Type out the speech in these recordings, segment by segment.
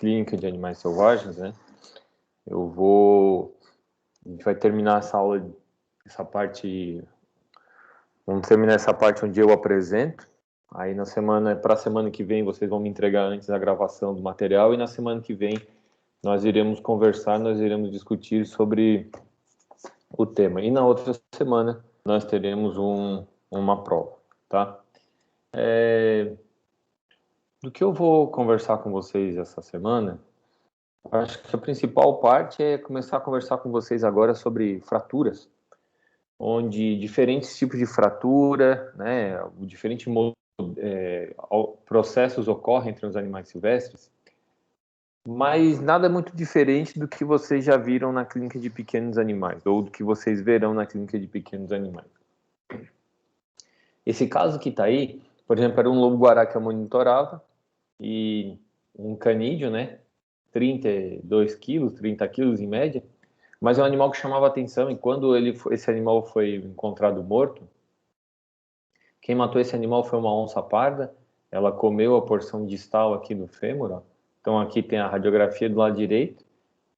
Clínica de Animais Selvagens, né? A gente vai terminar essa aula, vamos terminar essa parte onde eu apresento. Aí para a semana que vem vocês vão me entregar antes a gravação do material e na semana que vem nós iremos conversar, nós iremos discutir sobre o tema. E na outra semana nós teremos uma prova, tá? Do que eu vou conversar com vocês essa semana, acho que a principal parte é começar a conversar com vocês agora sobre fraturas, onde diferentes tipos de fratura, né, processos ocorrem entre os animais silvestres, mas nada muito diferente do que vocês já viram na clínica de pequenos animais, ou do que vocês verão na clínica de pequenos animais. Esse caso que está aí, por exemplo, era um lobo-guará que eu monitorava, e um canídeo, né, 32 quilos, 30 quilos em média, mas é um animal que chamava atenção, e quando esse animal foi encontrado morto, quem matou esse animal foi uma onça parda, ela comeu a porção distal aqui do fêmur, ó. Então aqui tem a radiografia do lado direito,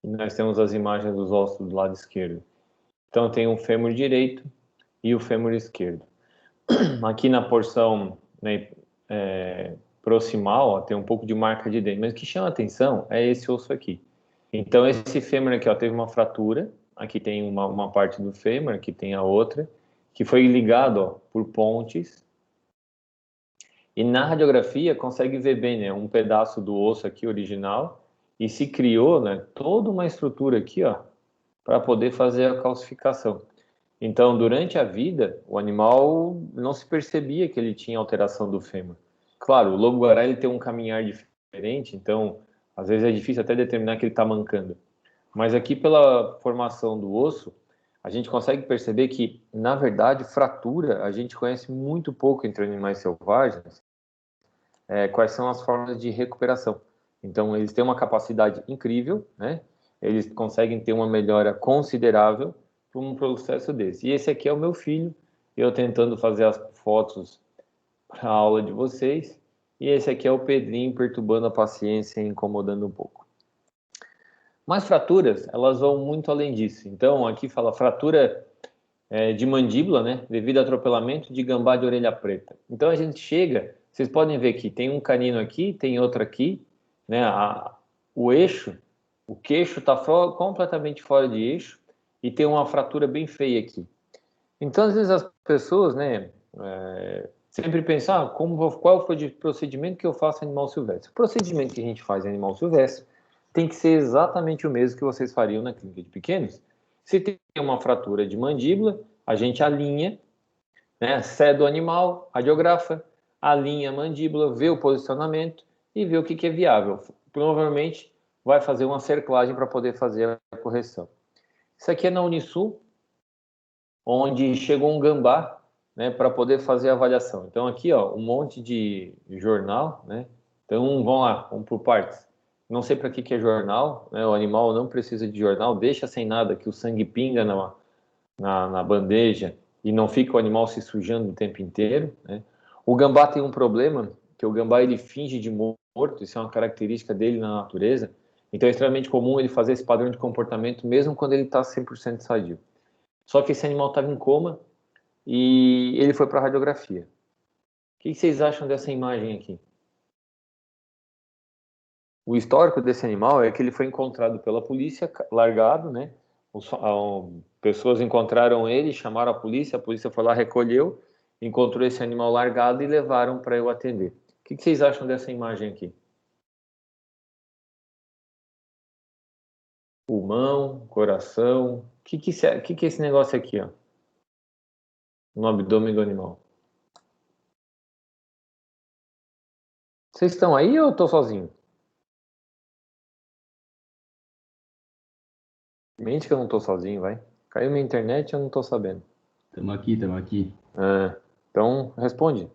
e nós temos as imagens dos ossos do lado esquerdo. Então tem o fêmur direito e o fêmur esquerdo. Aqui na porção, né, proximal, ó, tem um pouco de marca de dente, mas o que chama atenção é esse osso aqui. Então esse fêmur aqui, ó, teve uma fratura, aqui tem uma parte do fêmur, aqui tem a outra, que foi ligado, ó, por pontes, e na radiografia consegue ver bem, né, um pedaço do osso aqui original, e se criou, né, toda uma estrutura aqui, ó, para poder fazer a calcificação. Então, durante a vida, o animal não se percebia que ele tinha alteração do fêmur. Claro, o lobo-guará ele tem um caminhar diferente, então às vezes é difícil até determinar que ele está mancando. Mas aqui, pela formação do osso, a gente consegue perceber que, na verdade, fratura a gente conhece muito pouco entre animais selvagens, quais são as formas de recuperação. Então, eles têm uma capacidade incrível, né? Eles conseguem ter uma melhora considerável por um processo desse. E esse aqui é o meu filho, eu tentando fazer as fotos para a aula de vocês, e esse aqui é o Pedrinho perturbando a paciência e incomodando um pouco. Mas fraturas, elas vão muito além disso. Então, aqui fala fratura de mandíbula, né, devido a atropelamento de gambá de orelha preta. Então, a gente chega, vocês podem ver que tem um canino aqui, tem outro aqui, né, o queixo está completamente fora de eixo e tem uma fratura bem feia aqui. Então, às vezes as pessoas, né, sempre pensam, qual foi o procedimento que eu faço em animal silvestre? O procedimento que a gente faz em animal silvestre tem que ser exatamente o mesmo que vocês fariam na clínica de pequenos. Se tem uma fratura de mandíbula, a gente alinha, né, cede o animal, radiografa, alinha a mandíbula, vê o posicionamento e vê o que é viável. Provavelmente vai fazer uma cerclagem para poder fazer a correção. Isso aqui é na Unisul, onde chegou um gambá, né, para poder fazer a avaliação. Então aqui, ó, um monte de jornal, né? Então vamos lá, vamos por partes. Não sei para que é jornal, né? O animal não precisa de jornal, deixa sem nada, que o sangue pinga na bandeja e não fica o animal se sujando o tempo inteiro, né? O gambá tem um problema, que o gambá ele finge de morto, isso é uma característica dele na natureza, então é extremamente comum ele fazer esse padrão de comportamento mesmo quando ele está 100% sadio. Só que esse animal estava em coma e ele foi para a radiografia. O que vocês acham dessa imagem aqui? O histórico desse animal é que ele foi encontrado pela polícia, largado, né? Pessoas encontraram ele, chamaram a polícia foi lá, recolheu, encontrou esse animal largado e levaram para eu atender. O que vocês acham dessa imagem aqui? Pulmão, coração, o que é esse negócio aqui, ó? No abdômen do animal. Vocês estão aí ou eu estou sozinho? Mente que eu não estou sozinho, vai. Caiu minha internet e eu não estou sabendo. Estamos aqui, estamos aqui. Então, responde.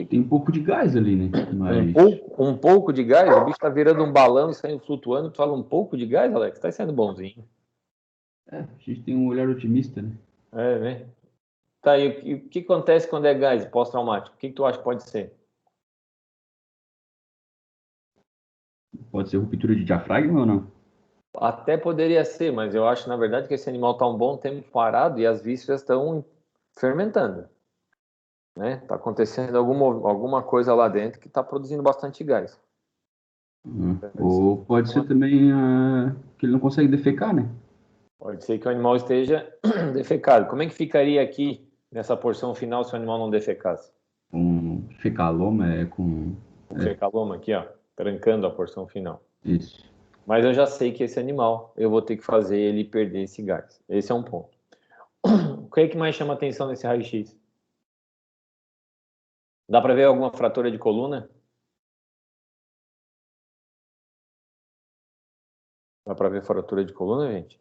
Tem um pouco de gás ali, né? Mas... Um pouco de gás? O bicho está virando um balão e saindo flutuando. Tu fala um pouco de gás, Alex? Tá sendo bonzinho. a gente tem um olhar otimista, né? Né? Tá, e o que acontece quando é gás pós-traumático? O que tu acha que pode ser? Pode ser ruptura de diafragma ou não? Até poderia ser, mas eu acho, na verdade, que esse animal está um bom tempo parado e as vísceras estão fermentando, né? Está acontecendo alguma coisa lá dentro que está produzindo bastante gás. Então, Ou pode ser também que ele não consegue defecar, né? pode ser que o animal esteja defecado. Como é que ficaria aqui nessa porção final se o animal não defecasse? Um fecaloma é com. Um fecaloma aqui, ó, trancando a porção final. Isso. Mas eu já sei que esse animal, eu vou ter que fazer ele perder esse gás. Esse é um ponto. O que é que mais chama atenção nesse raio-x? Dá para ver alguma fratura de coluna? Dá para ver fratura de coluna, gente?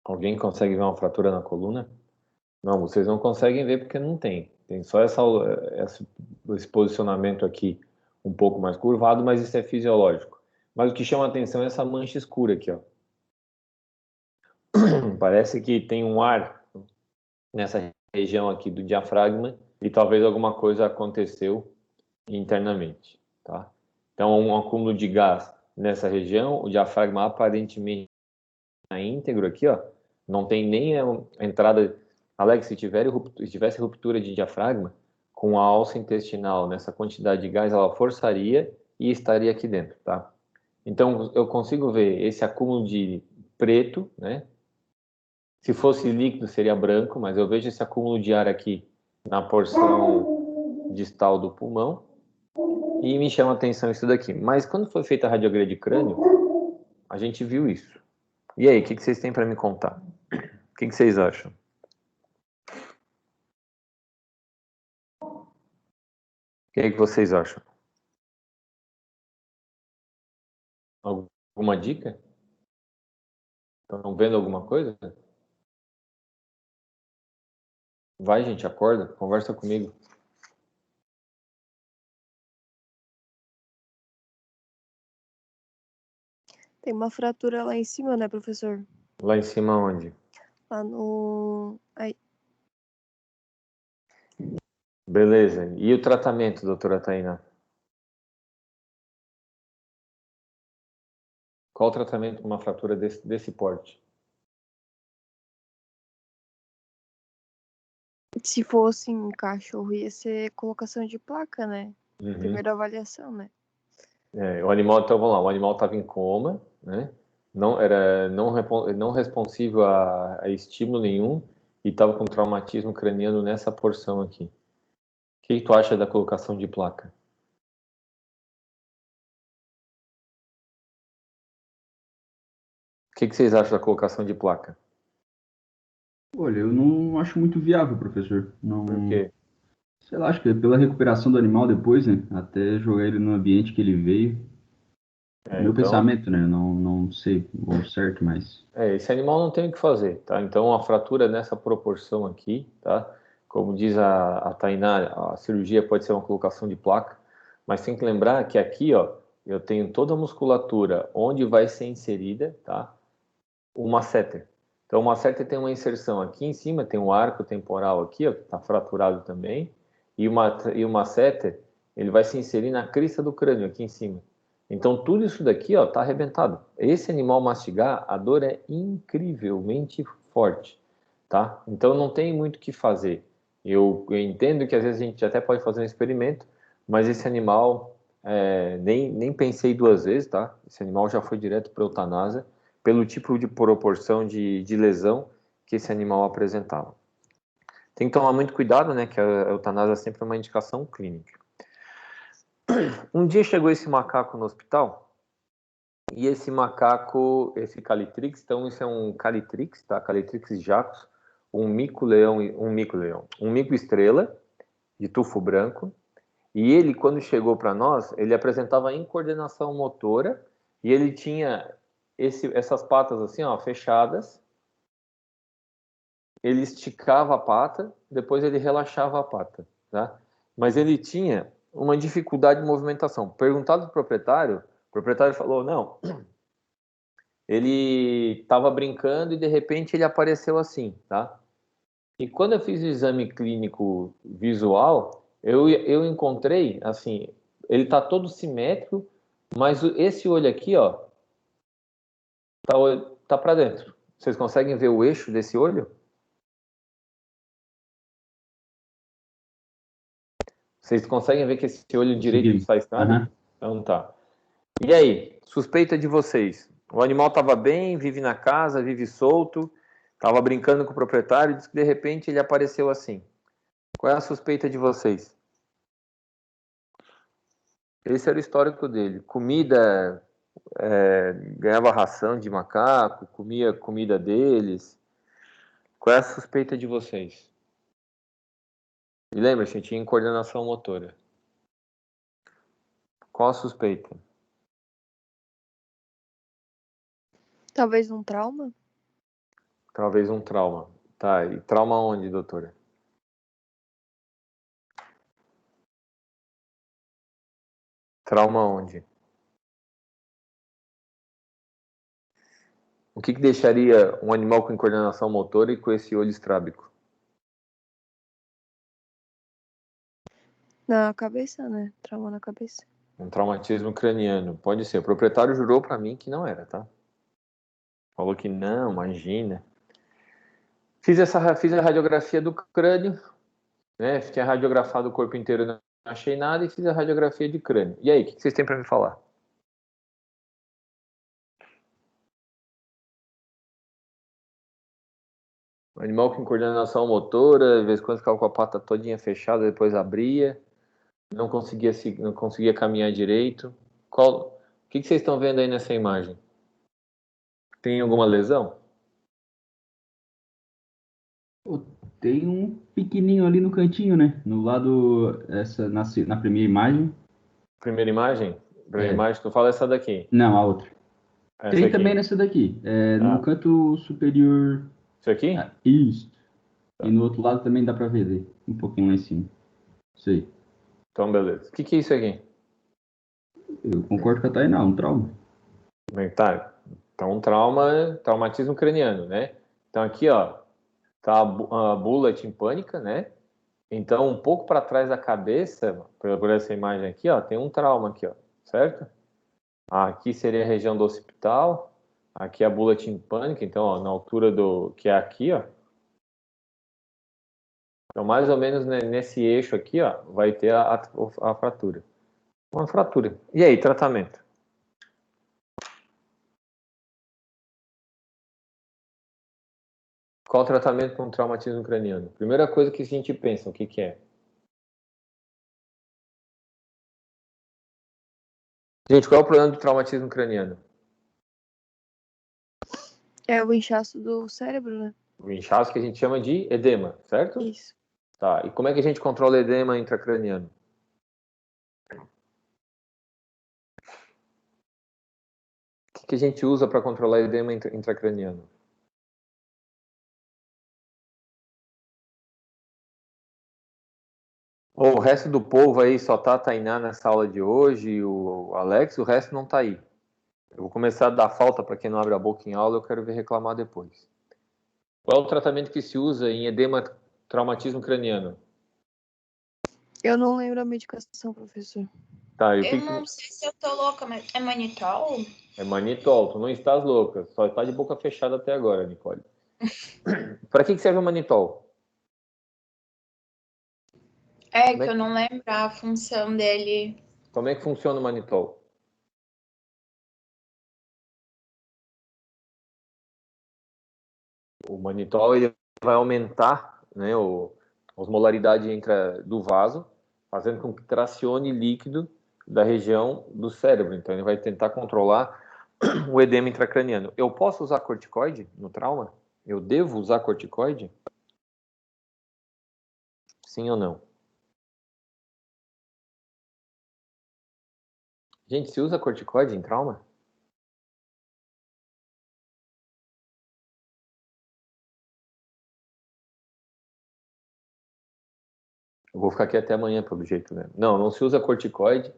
Alguém consegue ver uma fratura na coluna? Não, vocês não conseguem ver porque não tem. Tem só esse posicionamento aqui um pouco mais curvado, mas isso é fisiológico. Mas o que chama atenção é essa mancha escura aqui, ó. Parece que tem um ar nessa região aqui do diafragma e talvez alguma coisa aconteceu internamente, tá? Então, um acúmulo de gás nessa região, o diafragma aparentemente está íntegro aqui, ó, não tem nem a entrada. Alex, se tivesse ruptura de diafragma, com a alça intestinal nessa quantidade de gás, ela forçaria e estaria aqui dentro, tá? Então, eu consigo ver esse acúmulo de preto, né? Se fosse líquido, seria branco, mas eu vejo esse acúmulo de ar aqui na porção distal do pulmão e me chama a atenção isso daqui. Mas quando foi feita a radiografia de crânio, a gente viu isso. E aí, o que vocês têm para me contar? O que vocês acham? O que vocês acham? Alguma dica? Estão vendo alguma coisa? Vai, gente, acorda, conversa comigo. Tem uma fratura lá em cima, né, professor? Lá em cima onde? Lá no. Aí. Beleza. E o tratamento, doutora Taina? Qual o tratamento para uma fratura desse porte? Se fosse em cachorro, ia ser colocação de placa, né? Uhum. Primeira avaliação, né? O animal, então vamos lá, o animal estava em coma, né? Não era não responsível a estímulo nenhum e estava com traumatismo craniano nessa porção aqui. O que tu acha da colocação de placa? O que vocês acham da colocação de placa? Olha, eu não acho muito viável, professor. Não, Por quê? sei lá, acho que é pela recuperação do animal depois, né? Até jogar ele no ambiente que ele veio. Meu Então, pensamento, né? Não sei o certo, mas. esse animal não tem o que fazer, tá? Então, a fratura nessa proporção aqui, tá? Como diz a Tainá, a cirurgia pode ser uma colocação de placa, mas tem que lembrar que aqui, ó, eu tenho toda a musculatura onde vai ser inserida, tá? O masseter. Então, o masseter tem uma inserção aqui em cima, tem um arco temporal aqui, ó, que está fraturado também, e o masseter, ele vai se inserir na crista do crânio aqui em cima. Então, tudo isso daqui, ó, tá arrebentado. Esse animal mastigar, a dor é incrivelmente forte, tá? Então, não tem muito o que fazer. Eu entendo que às vezes a gente até pode fazer um experimento, mas esse animal, nem pensei duas vezes, tá? Esse animal já foi direto para eutanásia, pelo tipo de proporção de lesão que esse animal apresentava. Tem que tomar muito cuidado, né, que a eutanásia é sempre uma indicação clínica. Um dia chegou esse macaco no hospital, e esse macaco, esse Calitrix, então isso é um Calitrix, tá? Calitrix jacus, um mico-estrela, de tufo branco, e ele, quando chegou para nós, ele apresentava incoordenação motora, e ele tinha essas patas assim, ó, fechadas. Ele esticava a pata, depois ele relaxava a pata, tá? Mas ele tinha uma dificuldade de movimentação. Perguntado para o proprietário falou, não, ele estava brincando e de repente ele apareceu assim, tá? E quando eu fiz o exame clínico visual, eu encontrei, assim, ele tá todo simétrico, mas esse olho aqui, ó, tá para dentro. Vocês conseguem ver o eixo desse olho? Vocês conseguem ver que esse olho direito Conseguimos. está estável? Aham. Então tá. E aí, suspeita de vocês? O animal estava bem, vive na casa, vive solto, estava brincando com o proprietário e disse que de repente ele apareceu assim. Qual é a suspeita de vocês? Esse era o histórico dele. Comida, ganhava ração de macaco, comia comida deles. Qual é a suspeita de vocês? E lembra, gente, tinha coordenação motora. Qual a suspeita? Talvez um trauma? Talvez um trauma. Tá, e trauma onde, doutora? Trauma onde? O que deixaria um animal com coordenação motora e com esse olho estrábico? Na cabeça, né? Trauma na cabeça. Um traumatismo craniano. Pode ser. O proprietário jurou para mim que não era, tá? Falou que não, imagina. Fiz a radiografia do crânio, né? Tinha radiografado o corpo inteiro, não achei nada, e fiz a radiografia de crânio. E aí, o que vocês têm para me falar? Um animal com coordenação motora, de vez em quando ficava com a pata todinha fechada, depois abria, não conseguia caminhar direito. O que vocês estão vendo aí nessa imagem? Tem alguma lesão? Pô, tem um pequenininho ali no cantinho, né? No lado, na primeira imagem. Primeira imagem? Primeira É, imagem, tu fala essa daqui. não, a outra. Essa Tem também aqui. nessa daqui. No Ah, canto superior. isso aqui? Ah, isso. E Tá. no outro lado também dá pra ver ali, um pouquinho lá em cima. Isso aí. Então, beleza. O que é isso aqui? Eu concordo com a Tainá, um trauma. Como é que tá? Então, traumatismo craniano, né? Então, aqui, ó, tá a bula timpânica, né? Então, um pouco para trás da cabeça, por essa imagem aqui, ó, tem um trauma aqui, ó, certo? Aqui seria a região do occipital, aqui a bula timpânica, então, ó, na altura do que é aqui, ó. Então, mais ou menos nesse eixo aqui, ó, vai ter a fratura. Uma fratura. E aí, tratamento? Qual o tratamento para um traumatismo craniano? Primeira coisa que a gente pensa, o que é? Gente, qual é o problema do traumatismo craniano? É o inchaço do cérebro, né? O inchaço que a gente chama de edema, certo? Isso. Tá, e como é que a gente controla edema intracraniano? O que a gente usa para controlar edema intracraniano? O resto do povo aí só tá a Tainá nessa aula de hoje, o Alex, o resto não tá aí. Eu vou começar a dar falta para quem não abre a boca em aula, eu quero ver reclamar depois. Qual é o tratamento que se usa em edema traumatismo craniano? Eu não lembro a medicação, professor. Tá, Eu não sei se eu tô louca, mas é manitol? É manitol, tu não estás louca, só está de boca fechada até agora, Nicole. Para que serve o manitol? É que eu não lembro a função dele. Como é que funciona o manitol? O manitol ele vai aumentar, né, a osmolaridade do vaso, fazendo com que tracione líquido da região do cérebro. Então ele vai tentar controlar o edema intracraniano. Eu posso usar corticoide no trauma? Eu devo usar corticoide? Sim ou não? Gente, se usa corticoide em trauma? Eu vou ficar aqui até amanhã, pelo jeito, né? Não, não se usa corticoide.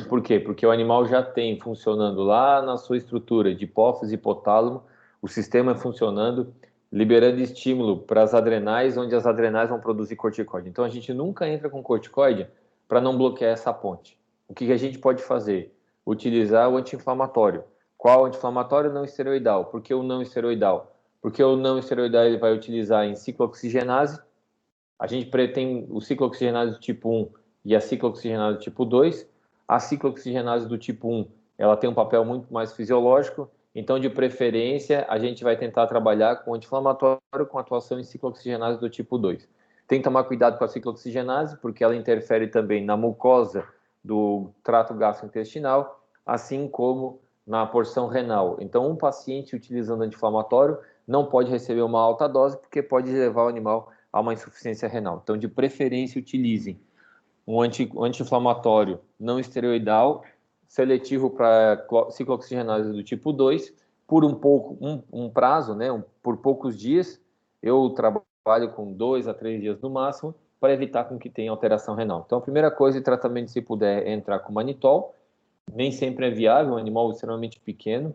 Por quê? Porque o animal já tem funcionando lá na sua estrutura de hipófise e hipotálamo, o sistema funcionando liberando estímulo para as adrenais, onde as adrenais vão produzir corticoide. Então, a gente nunca entra com corticoide para não bloquear essa ponte. O que a gente pode fazer? Utilizar o anti-inflamatório. Qual anti-inflamatório? Não esteroidal. Por que o não esteroidal? Porque o não esteroidal ele vai utilizar em ciclooxigenase. A gente tem o ciclooxigenase do tipo 1 e a ciclooxigenase do tipo 2. A ciclooxigenase do tipo 1 ela tem um papel muito mais fisiológico, então, de preferência, a gente vai tentar trabalhar com anti-inflamatório com atuação em ciclooxigenase do tipo 2. Tem que tomar cuidado com a ciclooxigenase, porque ela interfere também na mucosa do trato gastrointestinal, assim como na porção renal. Então, um paciente utilizando anti-inflamatório não pode receber uma alta dose, porque pode levar o animal a uma insuficiência renal. Então, de preferência, utilizem um anti-inflamatório não esteroidal, seletivo para ciclooxigenase do tipo 2, por um prazo, né, por poucos dias. Eu trabalho com 2 a 3 dias no máximo, para evitar com que tenha alteração renal. Então, a primeira coisa de tratamento, se puder, é entrar com manitol. Nem sempre é viável, um animal extremamente pequeno.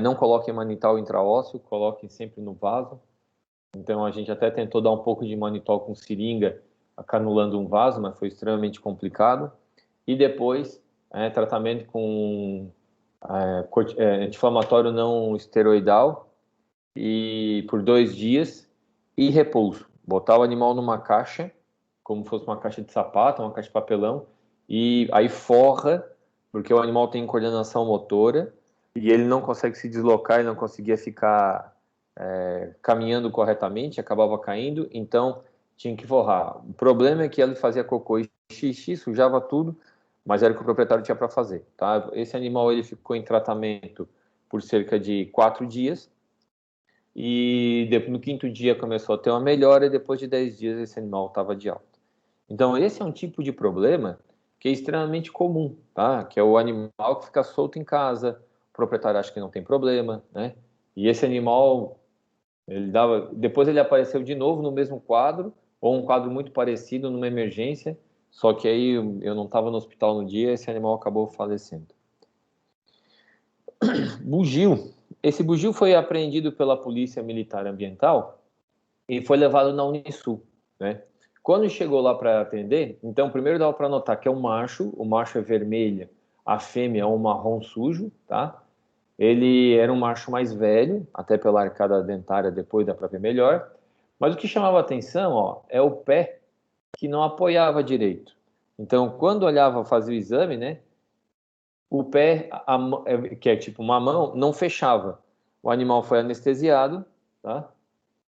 Não coloquem manitol intraósseo, coloquem sempre no vaso. Então, a gente até tentou dar um pouco de manitol com seringa, canulando um vaso, mas foi extremamente complicado. E depois, tratamento com anti-inflamatório não esteroidal e por 2 dias e repouso. Botar o animal numa caixa, como fosse uma caixa de sapato, uma caixa de papelão, e aí forra, porque o animal tem coordenação motora e ele não consegue se deslocar, ele não conseguia ficar caminhando corretamente, acabava caindo, então tinha que forrar. O problema é que ele fazia cocô e xixi, sujava tudo, mas era o que o proprietário tinha para fazer. Tá? Esse animal ele ficou em tratamento por cerca de 4 dias, e no 5º dia começou a ter uma melhora, e depois de 10 dias esse animal estava de alta. Então esse é um tipo de problema que é extremamente comum, tá? Que é o animal que fica solto em casa, o proprietário acha que não tem problema, né? E esse animal, depois ele apareceu de novo no mesmo quadro, ou um quadro muito parecido numa emergência, só que aí eu não estava no hospital no dia, esse animal acabou falecendo. Bugio. Esse bugio foi apreendido pela Polícia Militar Ambiental e foi levado na Unisul, né? Quando chegou lá para atender, então primeiro dava para notar que é um macho, o macho é vermelho, a fêmea é um marrom sujo, tá? Ele era um macho mais velho, até pela arcada dentária, depois dá para ver melhor. Mas o que chamava atenção, ó, é o pé que não apoiava direito. Então, quando olhava, fazia o exame, né? O pé, que é tipo uma mão, não fechava. O animal foi anestesiado, tá?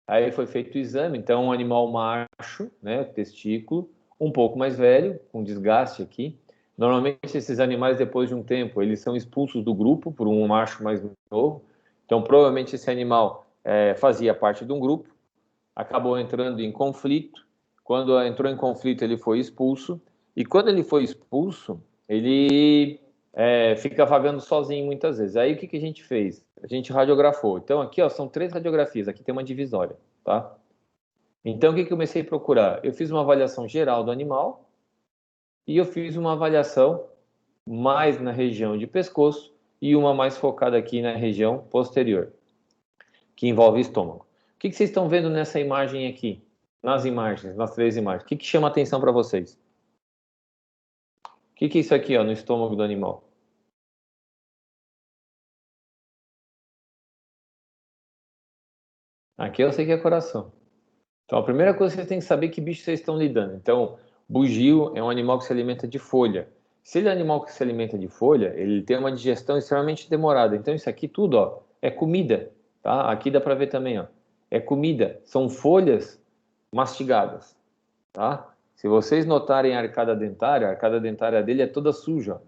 Aí foi feito o exame, então um animal macho, né, testículo, um pouco mais velho, com desgaste aqui. Normalmente esses animais, depois de um tempo, eles são expulsos do grupo por um macho mais novo. Então provavelmente esse animal fazia parte de um grupo, acabou entrando em conflito. Quando entrou em conflito, ele foi expulso. E quando ele foi expulso, ele fica vagando sozinho muitas vezes. Aí o que a gente fez? A gente radiografou. Então aqui, ó, são 3 radiografias. Aqui tem uma divisória, tá? Então o que eu comecei a procurar? Eu fiz uma avaliação geral do animal e eu fiz uma avaliação mais na região de pescoço e uma mais focada aqui na região posterior, que envolve o estômago. O que vocês estão vendo nessa imagem aqui? Nas imagens, nas 3 imagens. O que chama atenção para vocês? O que é isso aqui, ó, no estômago do animal? Aqui eu sei que é coração. Então, a primeira coisa que vocês têm que saber é que bicho vocês estão lidando. Então, bugio é um animal que se alimenta de folha. Se ele é um animal que se alimenta de folha, ele tem uma digestão extremamente demorada. Então, isso aqui tudo, ó, é comida, tá? Aqui dá para ver também, ó. É comida. São folhas mastigadas, tá? Se vocês notarem a arcada dentária dele é toda suja,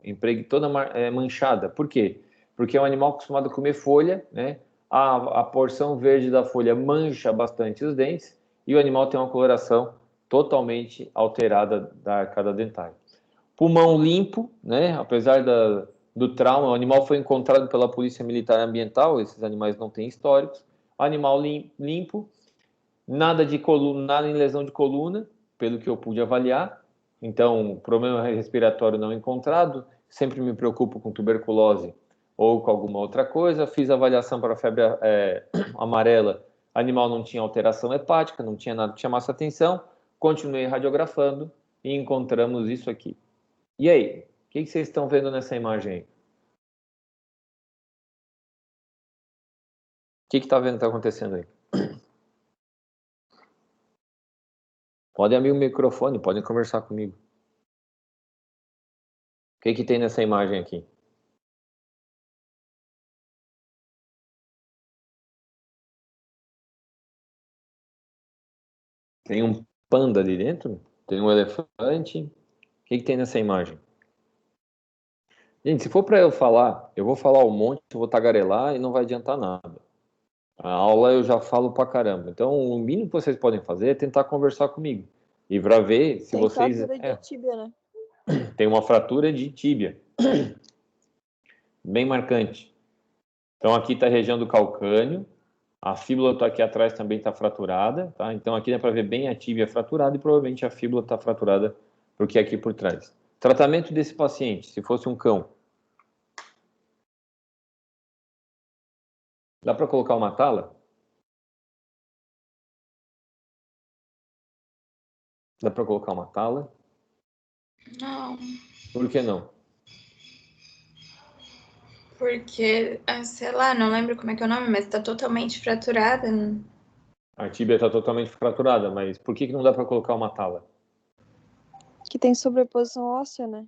toda manchada. Por quê? Porque é um animal acostumado a comer folha, né? A porção verde da folha mancha bastante os dentes e o animal tem uma coloração totalmente alterada da arcada dentária. Pulmão limpo, né? Apesar do trauma, o animal foi encontrado pela Polícia Militar Ambiental, esses animais não têm históricos. Animal limpo, nada de coluna, nada em lesão de coluna, pelo que eu pude avaliar. Então, problema respiratório não encontrado. Sempre me preocupo com tuberculose ou com alguma outra coisa. Fiz avaliação para febre amarela, Animal não tinha alteração hepática, não tinha nada que chamasse atenção. Continuei radiografando e encontramos isso aqui. E aí, o que vocês estão vendo nessa imagem aí? O que está vendo que está acontecendo aí? Podem abrir o microfone, podem conversar comigo. O que tem nessa imagem aqui? Tem um panda ali dentro? Tem um elefante? O que tem nessa imagem? Gente, se for para eu falar, eu vou falar um monte, eu vou tagarelar e não vai adiantar nada. A aula eu já falo pra caramba. Então, o mínimo que vocês podem fazer é tentar conversar comigo. E para ver se Tem vocês... fratura de tíbia, né? Tem uma fratura de tíbia. Bem marcante. Então, aqui está a região do calcâneo. A fíbula está aqui atrás, também está fraturada. Tá? Então, aqui dá para ver bem a tíbia fraturada e provavelmente a fíbula está fraturada porque é aqui por trás. Tratamento desse paciente, se fosse um cão. Dá para colocar uma tala? Dá para colocar uma tala? Não, Por que não? porque, sei lá, não lembro como é que é o nome, mas tá totalmente fraturada. A tíbia está totalmente fraturada, mas por que não dá para colocar uma tala? Que tem sobreposição óssea, né?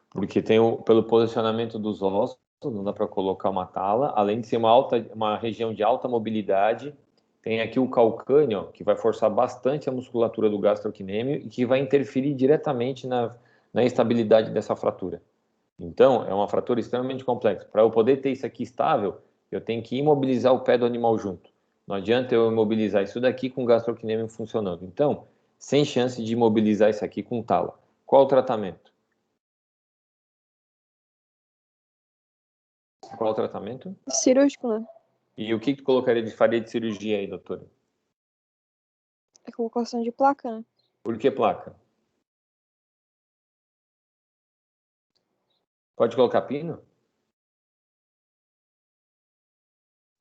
Porque pelo posicionamento dos ossos, não dá para colocar uma tala, além de ser uma região de alta mobilidade, tem aqui o calcâneo, ó, que vai forçar bastante a musculatura do gastrocnêmio e que vai interferir diretamente na estabilidade dessa fratura. Então, é uma fratura extremamente complexa. Para eu poder ter isso aqui estável, eu tenho que imobilizar o pé do animal junto. Não adianta eu imobilizar isso daqui com o gastrocnêmio funcionando. Então, sem chance de imobilizar isso aqui com tala. Qual o tratamento? Qual o tratamento? Cirúrgico, né? E o que tu faria de cirurgia aí, doutora? É colocação de placa, né? Por que placa? Pode colocar pino?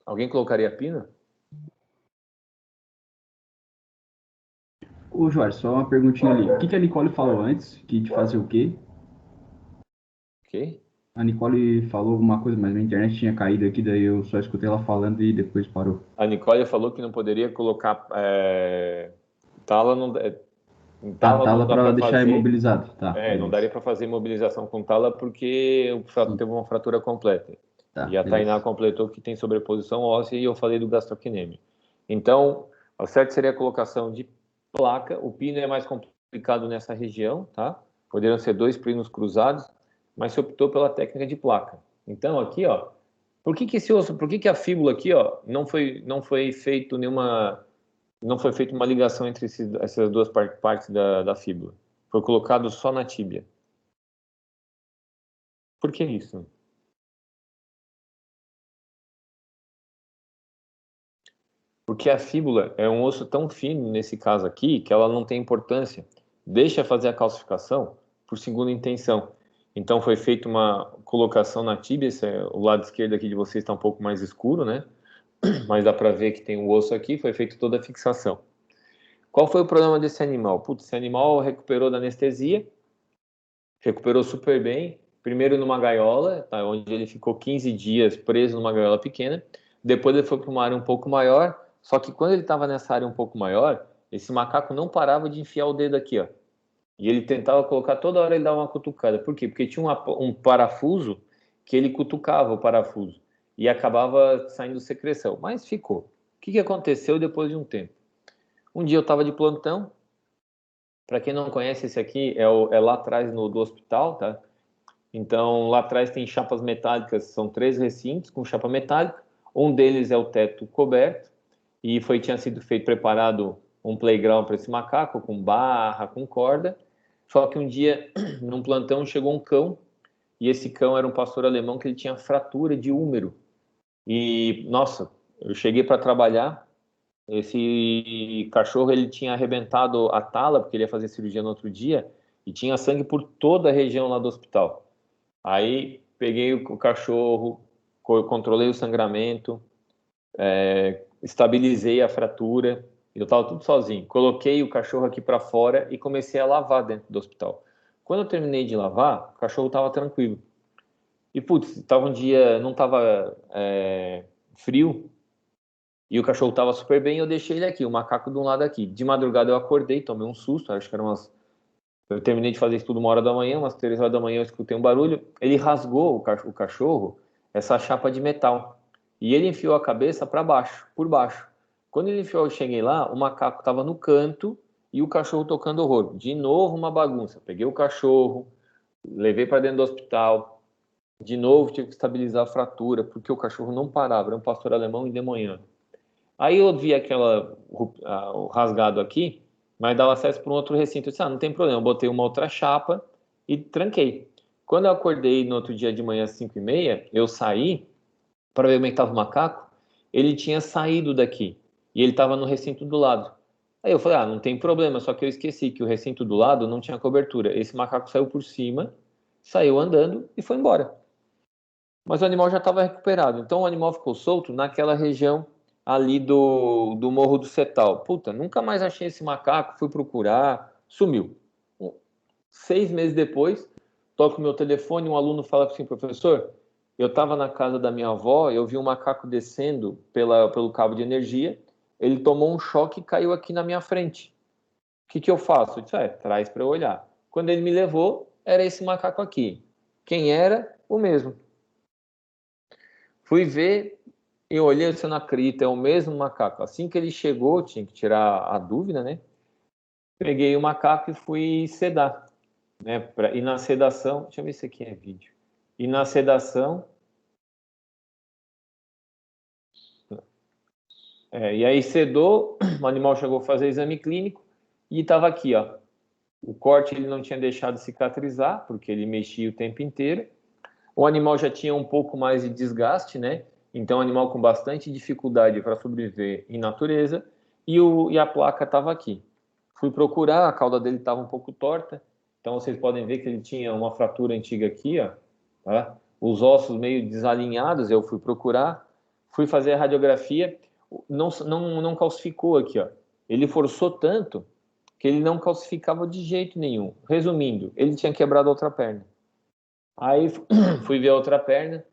Alguém colocaria pino? Ô, Jorge, só uma perguntinha ali. O que a Nicole falou antes? Que de fazer o quê? Ok. A Nicole falou alguma coisa, mas minha internet tinha caído aqui, daí eu só escutei ela falando e depois parou. A Nicole falou que não poderia colocar tala, Tá, tala não tala dá pra para deixar fazer. imobilizado. Tá, Não beleza. daria para fazer imobilização com tala porque o fato Sim, teve uma fratura completa. tá, E a Tainá beleza. completou que tem sobreposição óssea e eu falei do gastrocnêmio. Então, o certo seria a colocação de placa. O pino é mais complicado nessa região, tá? Poderiam ser 2 pinos cruzados, mas se optou pela técnica de placa. Então, aqui, ó, por que esse osso, por que a fíbula aqui, ó, não foi feito uma ligação entre essas duas partes da fíbula? Foi colocado só na tíbia. Por que isso? Porque a fíbula é um osso tão fino nesse caso aqui que ela não tem importância. Deixa fazer a calcificação por segunda intenção. Então foi feita uma colocação na tíbia, o lado esquerdo aqui de vocês está um pouco mais escuro, né? Mas dá para ver que tem o osso aqui, foi feita toda a fixação. Qual foi o problema desse animal? Putz, esse animal recuperou da anestesia, recuperou super bem, primeiro numa gaiola, tá, onde ele ficou 15 dias preso numa gaiola pequena, depois ele foi para uma área um pouco maior, só que quando ele estava nessa área um pouco maior, esse macaco não parava de enfiar o dedo aqui, ó. E ele tentava colocar, toda hora ele dava uma cutucada. Por quê? Porque tinha um parafuso que ele cutucava o parafuso e acabava saindo secreção, mas ficou. O que aconteceu depois de um tempo? Um dia eu estava de plantão. Para quem não conhece, esse aqui é lá atrás do hospital, tá? Então, lá atrás tem chapas metálicas, são 3 recintos com chapa metálica. Um deles é o teto coberto e tinha sido preparado um playground para esse macaco, com barra, com corda. Só que um dia, num plantão, chegou um cão e esse cão era um pastor alemão que ele tinha fratura de úmero. E, nossa, eu cheguei para trabalhar, esse cachorro ele tinha arrebentado a tala, porque ele ia fazer cirurgia no outro dia, e tinha sangue por toda a região lá do hospital. Aí peguei o cachorro, controlei o sangramento, estabilizei a fratura, eu estava tudo sozinho. Coloquei o cachorro aqui para fora e comecei a lavar dentro do hospital. Quando eu terminei de lavar, o cachorro estava tranquilo. E, putz, tava um dia, não estava frio, e o cachorro estava super bem, eu deixei ele aqui, o macaco de um lado aqui. De madrugada eu acordei, tomei um susto, acho que era eu terminei de fazer isso tudo 1 hora da manhã, umas 3 horas da manhã eu escutei um barulho, ele rasgou o cachorro, essa chapa de metal, e ele enfiou a cabeça para baixo, por baixo. Quando ele enfiou, eu cheguei lá, o macaco estava no canto e o cachorro tocando horror. De novo uma bagunça. Peguei o cachorro, levei para dentro do hospital, de novo tive que estabilizar a fratura, porque o cachorro não parava, era um pastor alemão endemoniado. Aí eu vi o rasgado aqui, mas dava acesso para um outro recinto. Eu disse, não tem problema. Eu botei uma outra chapa e tranquei. Quando eu acordei no outro dia de manhã, às 5h30, eu saí para ver como é que estava o macaco. Ele tinha saído daqui e ele estava no recinto do lado. Aí eu falei, não tem problema, só que eu esqueci que o recinto do lado não tinha cobertura. Esse macaco saiu por cima, saiu andando e foi embora. Mas o animal já estava recuperado. Então o animal ficou solto naquela região ali do Morro do Setal. Puta, nunca mais achei esse macaco, fui procurar, sumiu. 6 meses depois, toco o meu telefone, um aluno fala assim, professor, eu estava na casa da minha avó, eu vi um macaco descendo pelo cabo de energia, ele tomou um choque e caiu aqui na minha frente. O que eu faço? Eu disse, traz para eu olhar. Quando ele me levou, era esse macaco aqui. Quem era? O mesmo. Fui ver e olhei, você não acredita, é o mesmo macaco. Assim que ele chegou, tinha que tirar a dúvida, né? Peguei o macaco e fui sedar, né? E na sedação, deixa eu ver se aqui é vídeo. E na sedação, e aí sedou, o animal chegou a fazer exame clínico e estava aqui, ó. O corte ele não tinha deixado cicatrizar, porque ele mexia o tempo inteiro. O animal já tinha um pouco mais de desgaste, né? Então, animal com bastante dificuldade para sobreviver em natureza. E a placa estava aqui. Fui procurar, a cauda dele estava um pouco torta. Então, vocês podem ver que ele tinha uma fratura antiga aqui, ó. Tá? Os ossos meio desalinhados, eu fui procurar. Fui fazer a radiografia. Não calcificou aqui, ó. Ele forçou tanto que ele não calcificava de jeito nenhum. Resumindo, ele tinha quebrado a outra perna. Aí fui ver a outra perna,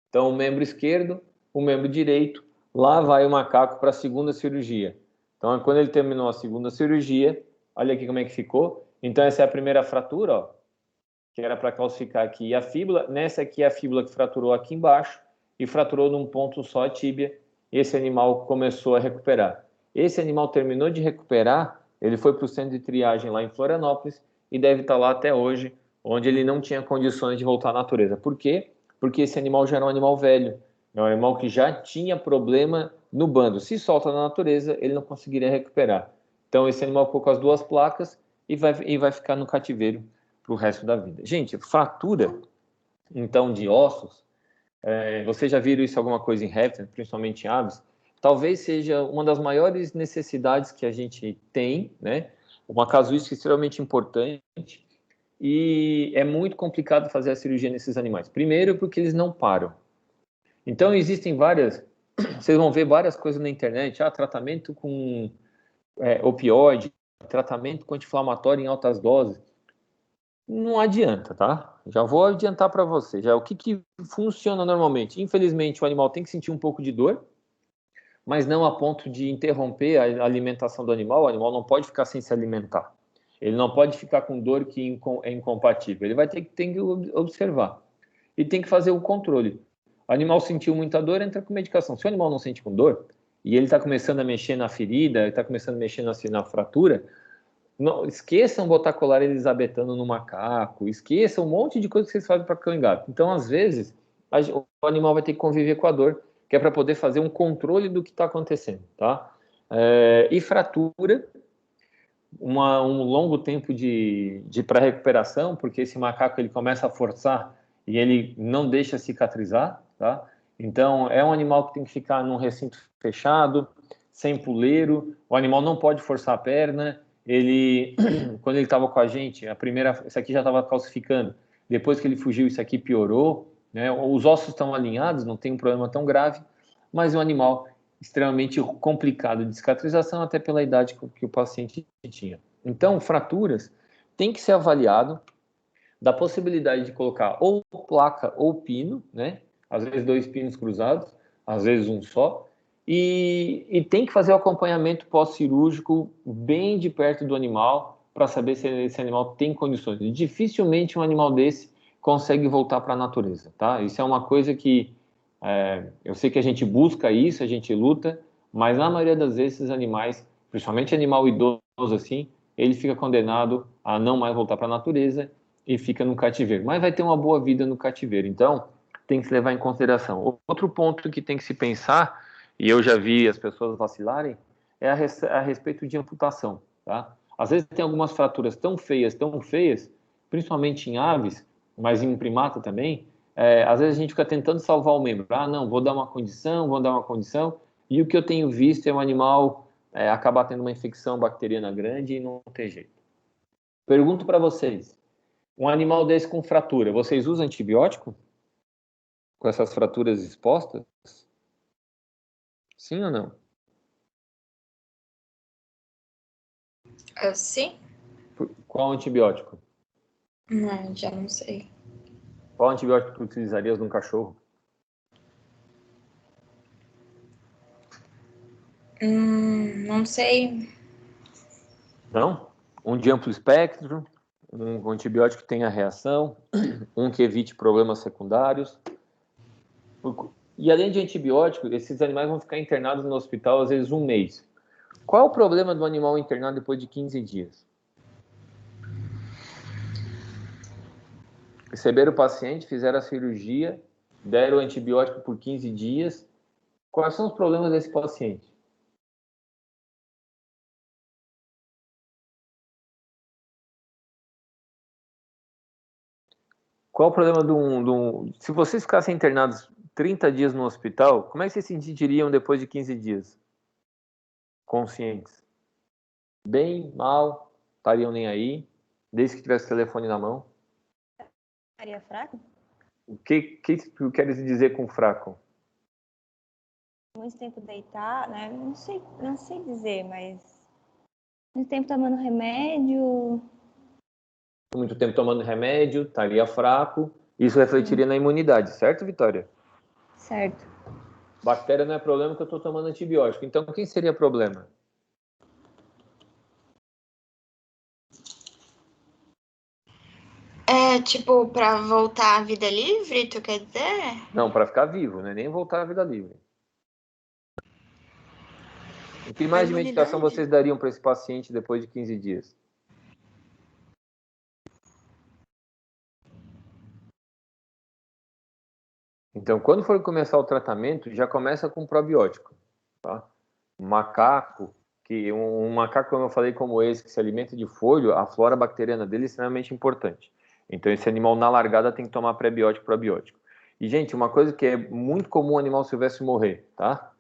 então o membro esquerdo, o membro direito, lá vai o macaco para a segunda cirurgia. Então quando ele terminou a segunda cirurgia, olha aqui como é que ficou. Então essa é a primeira fratura, ó, que era para calcificar aqui e a fíbula. Nessa aqui é a fíbula que fraturou aqui embaixo e fraturou num ponto só a tíbia. Esse animal começou a recuperar. Esse animal terminou de recuperar, ele foi para o centro de triagem lá em Florianópolis e deve estar lá até hoje, onde ele não tinha condições de voltar à natureza. Por quê? Porque esse animal já era um animal velho, é um animal que já tinha problema no bando. Se solta na natureza, ele não conseguiria recuperar. Então esse animal ficou com as 2 placas e vai ficar no cativeiro para o resto da vida. Gente, fratura, então, de ossos, vocês já viram isso alguma coisa em répteis, principalmente em aves? Talvez seja uma das maiores necessidades que a gente tem, né? Uma casuística extremamente importante, e é muito complicado fazer a cirurgia nesses animais. Primeiro, porque eles não param. Então, existem vocês vão ver várias coisas na internet, tratamento com opioide, tratamento com anti-inflamatório em altas doses. Não adianta, tá? Já vou adiantar para você. O que funciona normalmente? Infelizmente, o animal tem que sentir um pouco de dor, mas não a ponto de interromper a alimentação do animal. O animal não pode ficar sem se alimentar. Ele não pode ficar com dor que é incompatível. Ele tem que observar. E tem que fazer o controle. O animal sentiu muita dor, entra com medicação. Se o animal não sente com dor, e ele está começando a mexer na ferida, está começando a mexer na fratura, não, esqueçam botar colar elisabetano no macaco, esqueçam um monte de coisa que vocês fazem para cão e gato. Então, às vezes, o animal vai ter que conviver com a dor, que é para poder fazer um controle do que está acontecendo, tá? E fratura, um longo tempo de pré-recuperação, porque esse macaco ele começa a forçar e ele não deixa cicatrizar, tá? Então, é um animal que tem que ficar num recinto fechado, sem puleiro, o animal não pode forçar a perna. Quando ele estava com a gente, isso aqui já estava calcificando. Depois que ele fugiu, isso aqui piorou, né? Os ossos estão alinhados, não tem um problema tão grave, mas o animal extremamente complicado de cicatrização, até pela idade que o paciente tinha. Então, fraturas tem que ser avaliado da possibilidade de colocar ou placa ou pino, né? Às vezes 2 pinos cruzados, às vezes um só, e tem que fazer o acompanhamento pós-cirúrgico bem de perto do animal para saber se esse animal tem condições. E dificilmente um animal desse consegue voltar para a natureza, tá? Isso é uma coisa que eu sei que a gente busca isso, a gente luta, mas na maioria das vezes esses animais, principalmente animal idoso assim, ele fica condenado a não mais voltar para a natureza e fica no cativeiro. Mas vai ter uma boa vida no cativeiro, então tem que se levar em consideração. Outro ponto que tem que se pensar, e eu já vi as pessoas vacilarem, é a respeito de amputação, tá? Às vezes tem algumas fraturas tão feias, principalmente em aves, mas em primata também, às vezes a gente fica tentando salvar o membro. Ah, não, vou dar uma condição, e o que eu tenho visto é um animal acabar tendo uma infecção bacteriana grande e não ter jeito. Pergunto para vocês, um animal desse com fratura, vocês usam antibiótico? Com essas fraturas expostas? Sim ou não? Sim? Qual antibiótico? Não, já não sei. Qual antibiótico tu utilizarias num cachorro? Não sei. Não? Um de amplo espectro, um antibiótico que tenha reação, um que evite problemas secundários. E além de antibiótico, esses animais vão ficar internados no hospital às vezes um mês. Qual é o problema do animal internado depois de 15 dias? Receberam o paciente, fizeram a cirurgia, deram o antibiótico por 15 dias. Quais são os problemas desse paciente? Qual o problema Se vocês ficassem internados 30 dias no hospital, como é que vocês se sentiriam depois de 15 dias? Conscientes? Bem, mal, estariam nem aí, desde que tivesse o telefone na mão? Estaria fraco? O que tu queres dizer com fraco? Muito tempo deitar, né? Não sei dizer, mas muito tempo tomando remédio. Muito tempo tomando remédio, estaria fraco. Isso refletiria na imunidade, certo, Vitória? Certo. Bactéria não é problema que eu estou tomando antibiótico. Então, quem seria problema? Tipo, pra voltar à vida livre, tu quer dizer? Não, para ficar vivo, né? Nem voltar à vida livre. O que mais de medicação vocês dariam para esse paciente depois de 15 dias? Então, quando for começar o tratamento, já começa com probiótico. Tá? Um macaco, como eu falei, como esse, que se alimenta de folho, a flora bacteriana dele é extremamente importante. Então, esse animal, na largada, tem que tomar prebiótico, probiótico. E, gente, uma coisa que é muito comum o animal silvestre morrer, tá?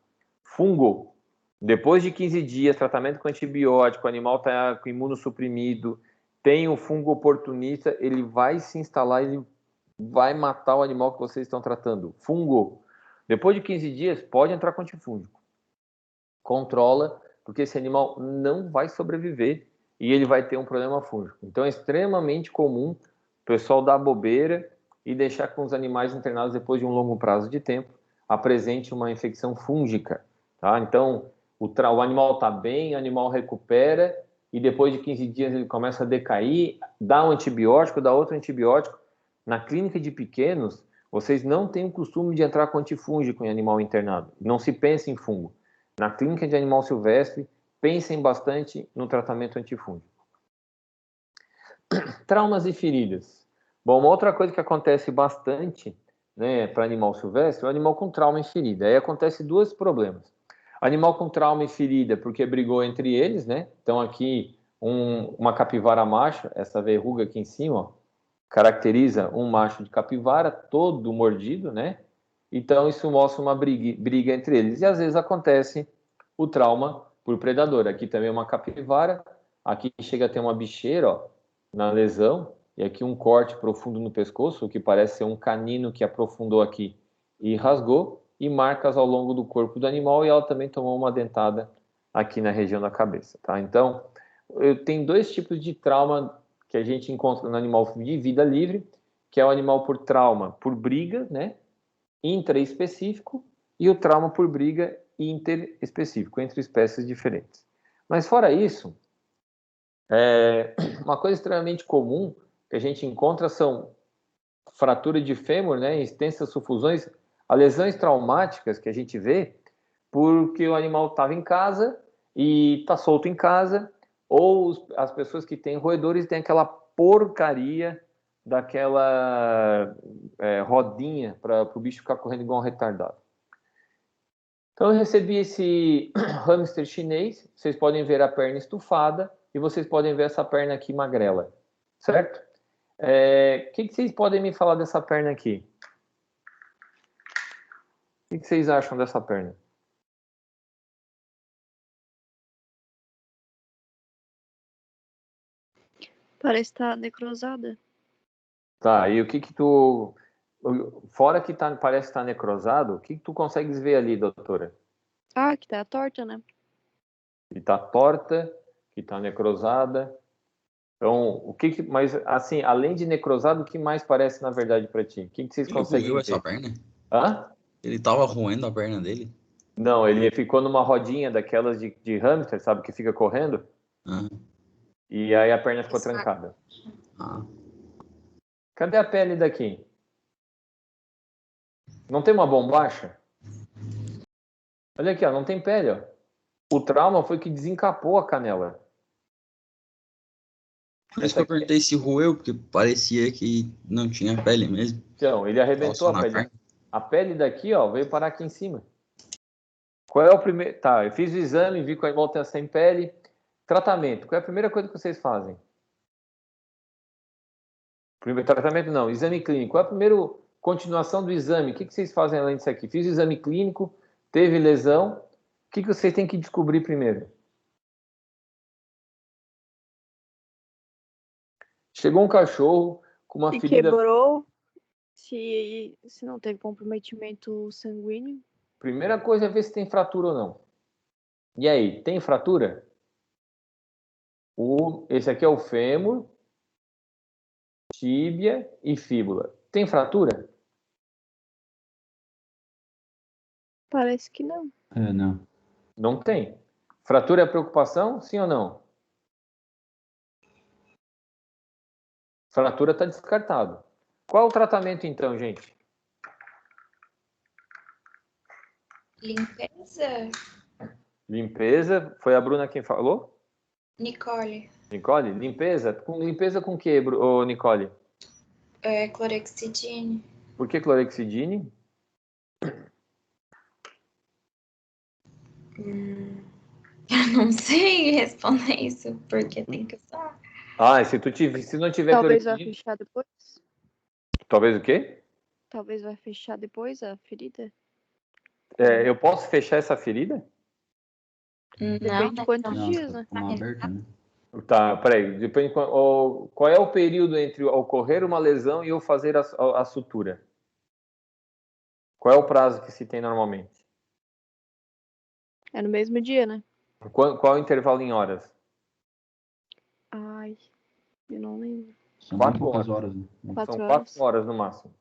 Fungo. Depois de 15 dias, tratamento com antibiótico, o animal está com imunossuprimido, tem um fungo oportunista, ele vai se instalar, ele vai matar o animal que vocês estão tratando. Fungo. Depois de 15 dias, pode entrar com antifúngico. Controla, porque esse animal não vai sobreviver e ele vai ter um problema fúngico. Então é extremamente comum o pessoal dar bobeira e deixar com os animais internados depois de um longo prazo de tempo apresente uma infecção fúngica. Tá? Então o animal está bem, o animal recupera e depois de 15 dias ele começa a decair, dá um antibiótico, dá outro antibiótico. Na clínica de pequenos, vocês não têm o costume de entrar com antifúngico em animal internado. Não se pensa em fungo. Na clínica de animal silvestre, pensem bastante no tratamento antifúngico. Traumas e feridas. Bom, uma outra coisa que acontece bastante, né, para animal silvestre, é o animal com trauma e ferida. Aí acontece dois problemas. Animal com trauma e ferida, porque brigou entre eles, né? Então aqui uma capivara macho, essa verruga aqui em cima, ó, caracteriza um macho de capivara todo mordido, né? Então isso mostra uma briga entre eles. E às vezes acontece o trauma por predador. Aqui também é uma capivara, aqui chega a ter uma bicheira, ó, na lesão, e aqui um corte profundo no pescoço, o que parece ser um canino que aprofundou aqui e rasgou. e marcas ao longo do corpo do animal, e ela também tomou uma dentada aqui na região da cabeça, tá? Então, tem dois tipos de trauma que a gente encontra no animal de vida livre, que é o animal por trauma por briga, né? Intraespecífico, e o trauma por briga interespecífico, entre espécies diferentes. Mas fora isso, uma coisa extremamente comum que a gente encontra são fratura de fêmur, né, extensas sufusões, lesões traumáticas que a gente vê porque o animal estava em casa e está solto em casa, ou as pessoas que têm roedores têm aquela porcaria daquela rodinha para o bicho ficar correndo igual um retardado. Então eu recebi esse hamster chinês, vocês podem ver a perna estufada e vocês podem ver essa perna aqui magrela, certo? Que vocês podem me falar dessa perna aqui? O que vocês acham dessa perna? Parece estar necrosada. Tá, e o que tu... Fora que parece estar necrosado, o que tu consegues ver ali, doutora? Ah, que tá torta, né? Que tá torta, que tá necrosada. Então, mas assim, além de necrosado, o que mais parece na verdade para ti? O que vocês Ele conseguem roeu ver? essa perna? Hã? Ele tava roendo a perna dele? Não, ele ficou numa rodinha daquelas de hamster, sabe, que fica correndo, Ah, e aí a perna ficou trancada. ah. Cadê a pele daqui? Não tem uma bombacha? Olha aqui, ó, não tem pele, ó. O trauma foi que desencapou a canela. Por isso que eu perguntei se roeu, porque parecia que não tinha pele mesmo. Então, ele arrebentou Tava só a na pele. carne. A pele daqui, ó, veio parar aqui em cima. Qual é o primeiro... Tá, eu fiz o exame, vi que o animal tá sem pele. Tratamento. Qual é a primeira coisa que vocês fazem? Primeiro tratamento não, exame clínico. Qual é a primeira continuação do exame? O que vocês fazem além disso aqui? Fiz o exame clínico, teve lesão. O que vocês têm que descobrir primeiro? Chegou um cachorro com uma E ferida... quebrou, se não teve comprometimento sanguíneo. Primeira coisa é ver se tem fratura ou não. E aí, tem fratura? Esse aqui é o fêmur, tíbia e fíbula. Tem fratura? Parece que não. Não. Não tem. Fratura é preocupação? Sim ou não? Fratura está descartado. Qual é o tratamento então, gente? Limpeza? Limpeza. Foi a Bruna quem falou? Nicole. Nicole? Limpeza? Limpeza com o que, Nicole? Clorexidine. Por que clorexidine? Eu não sei responder isso, porque tem que usar. Ah, se não tiver Talvez vai clorexidine... fechar depois. Talvez o quê? Talvez vai fechar depois a ferida. Eu posso fechar essa ferida? Depende de quantos Não, dias, tá né? com uma aberta, né? Tá, peraí. Depende, qual é o período entre ocorrer uma lesão e eu fazer a sutura? Qual é o prazo que se tem normalmente? É no mesmo dia, né? Qual é o intervalo em horas? Ai, eu não lembro. São 4 bem poucas horas, né? São 4 4 horas. horas no máximo.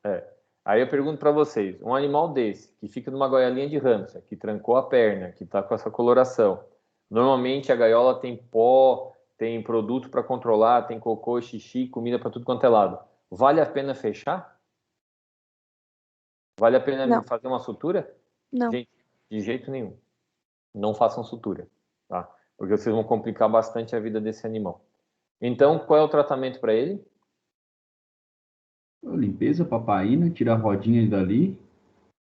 Aí eu pergunto para vocês, um animal desse, que fica numa gaiolinha de hamster, que trancou a perna, que está com essa coloração, normalmente a gaiola tem pó, tem produto para controlar, tem cocô, xixi, comida para tudo quanto é lado. Vale a pena fechar? Vale a pena Não. fazer uma sutura? Não. Gente, de jeito nenhum. Não façam sutura, tá? Porque vocês vão complicar bastante a vida desse animal. Então, qual é o tratamento para ele? Limpeza, papaína, tira a rodinha dali.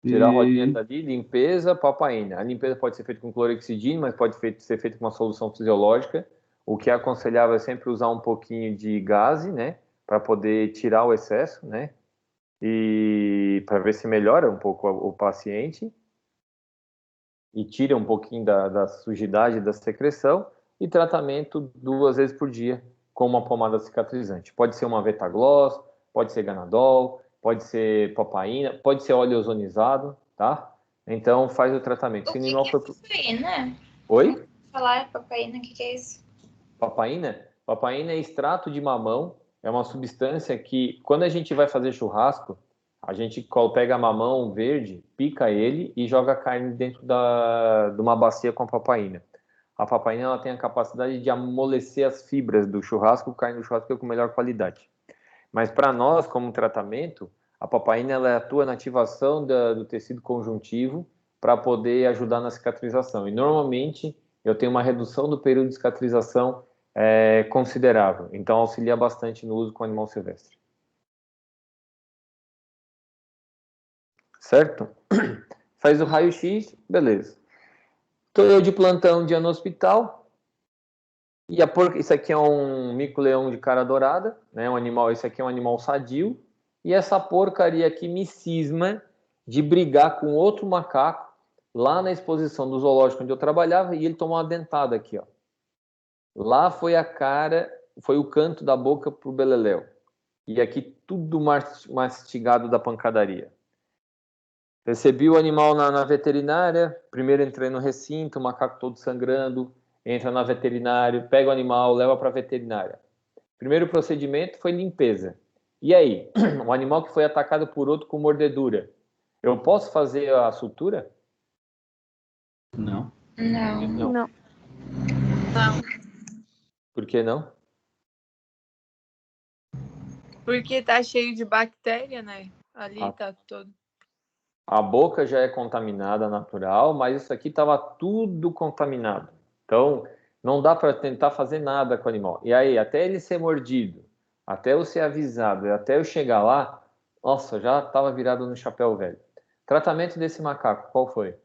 Tirar a rodinha dali, limpeza, papaína. A limpeza pode ser feita com clorexidine, mas pode ser feita com uma solução fisiológica. O que é aconselhável é sempre usar um pouquinho de gaze, né? Para poder tirar o excesso, né? E para ver se melhora um pouco o paciente. E tira um pouquinho da sujidade, da secreção. E tratamento 2 vezes por dia com uma pomada cicatrizante. Pode ser uma Vetagloss, pode ser Ganadol, pode ser papaína, pode ser óleo ozonizado, tá? Então faz o tratamento. Se O o que animal que for... é isso aí, né? Oi? Falar papaína, o que que é isso? Papaína? Papaína é extrato de mamão, é uma substância que, quando a gente vai fazer churrasco, a gente pega mamão verde, pica ele e joga a carne dentro de uma bacia com a papaína. A papaína ela tem a capacidade de amolecer as fibras do churrasco, carne do churrasco com melhor qualidade. Mas para nós, como tratamento, a papaína ela atua na ativação do tecido conjuntivo para poder ajudar na cicatrização. E normalmente eu tenho uma redução do período de cicatrização considerável. Então auxilia bastante no uso com animal silvestre. Certo? Faz o raio-x, beleza. Estou eu de plantão um dia no hospital. E isso aqui é um mico-leão de cara dourada, né? Um animal, esse aqui é um animal sadio. E essa porcaria aqui me cisma de brigar com outro macaco lá na exposição do zoológico onde eu trabalhava e ele tomou uma dentada aqui, ó. Lá foi a cara, foi o canto da boca pro beleléu. E aqui tudo mastigado da pancadaria. Recebi o animal na veterinária, primeiro entrei no recinto, o macaco todo sangrando, entra na veterinária, pega o animal, leva para a veterinária. Primeiro procedimento foi limpeza. E aí, um animal que foi atacado por outro com mordedura, eu posso fazer a sutura? Não. Não. Não. Por que não? Porque tá cheio de bactéria, né? Ali Ah. tá todo. A boca já é contaminada natural, mas isso aqui estava tudo contaminado. Então, não dá para tentar fazer nada com o animal. E aí, até ele ser mordido, até eu ser avisado, até eu chegar lá, nossa, já estava virado no chapéu velho. Tratamento desse macaco, qual foi?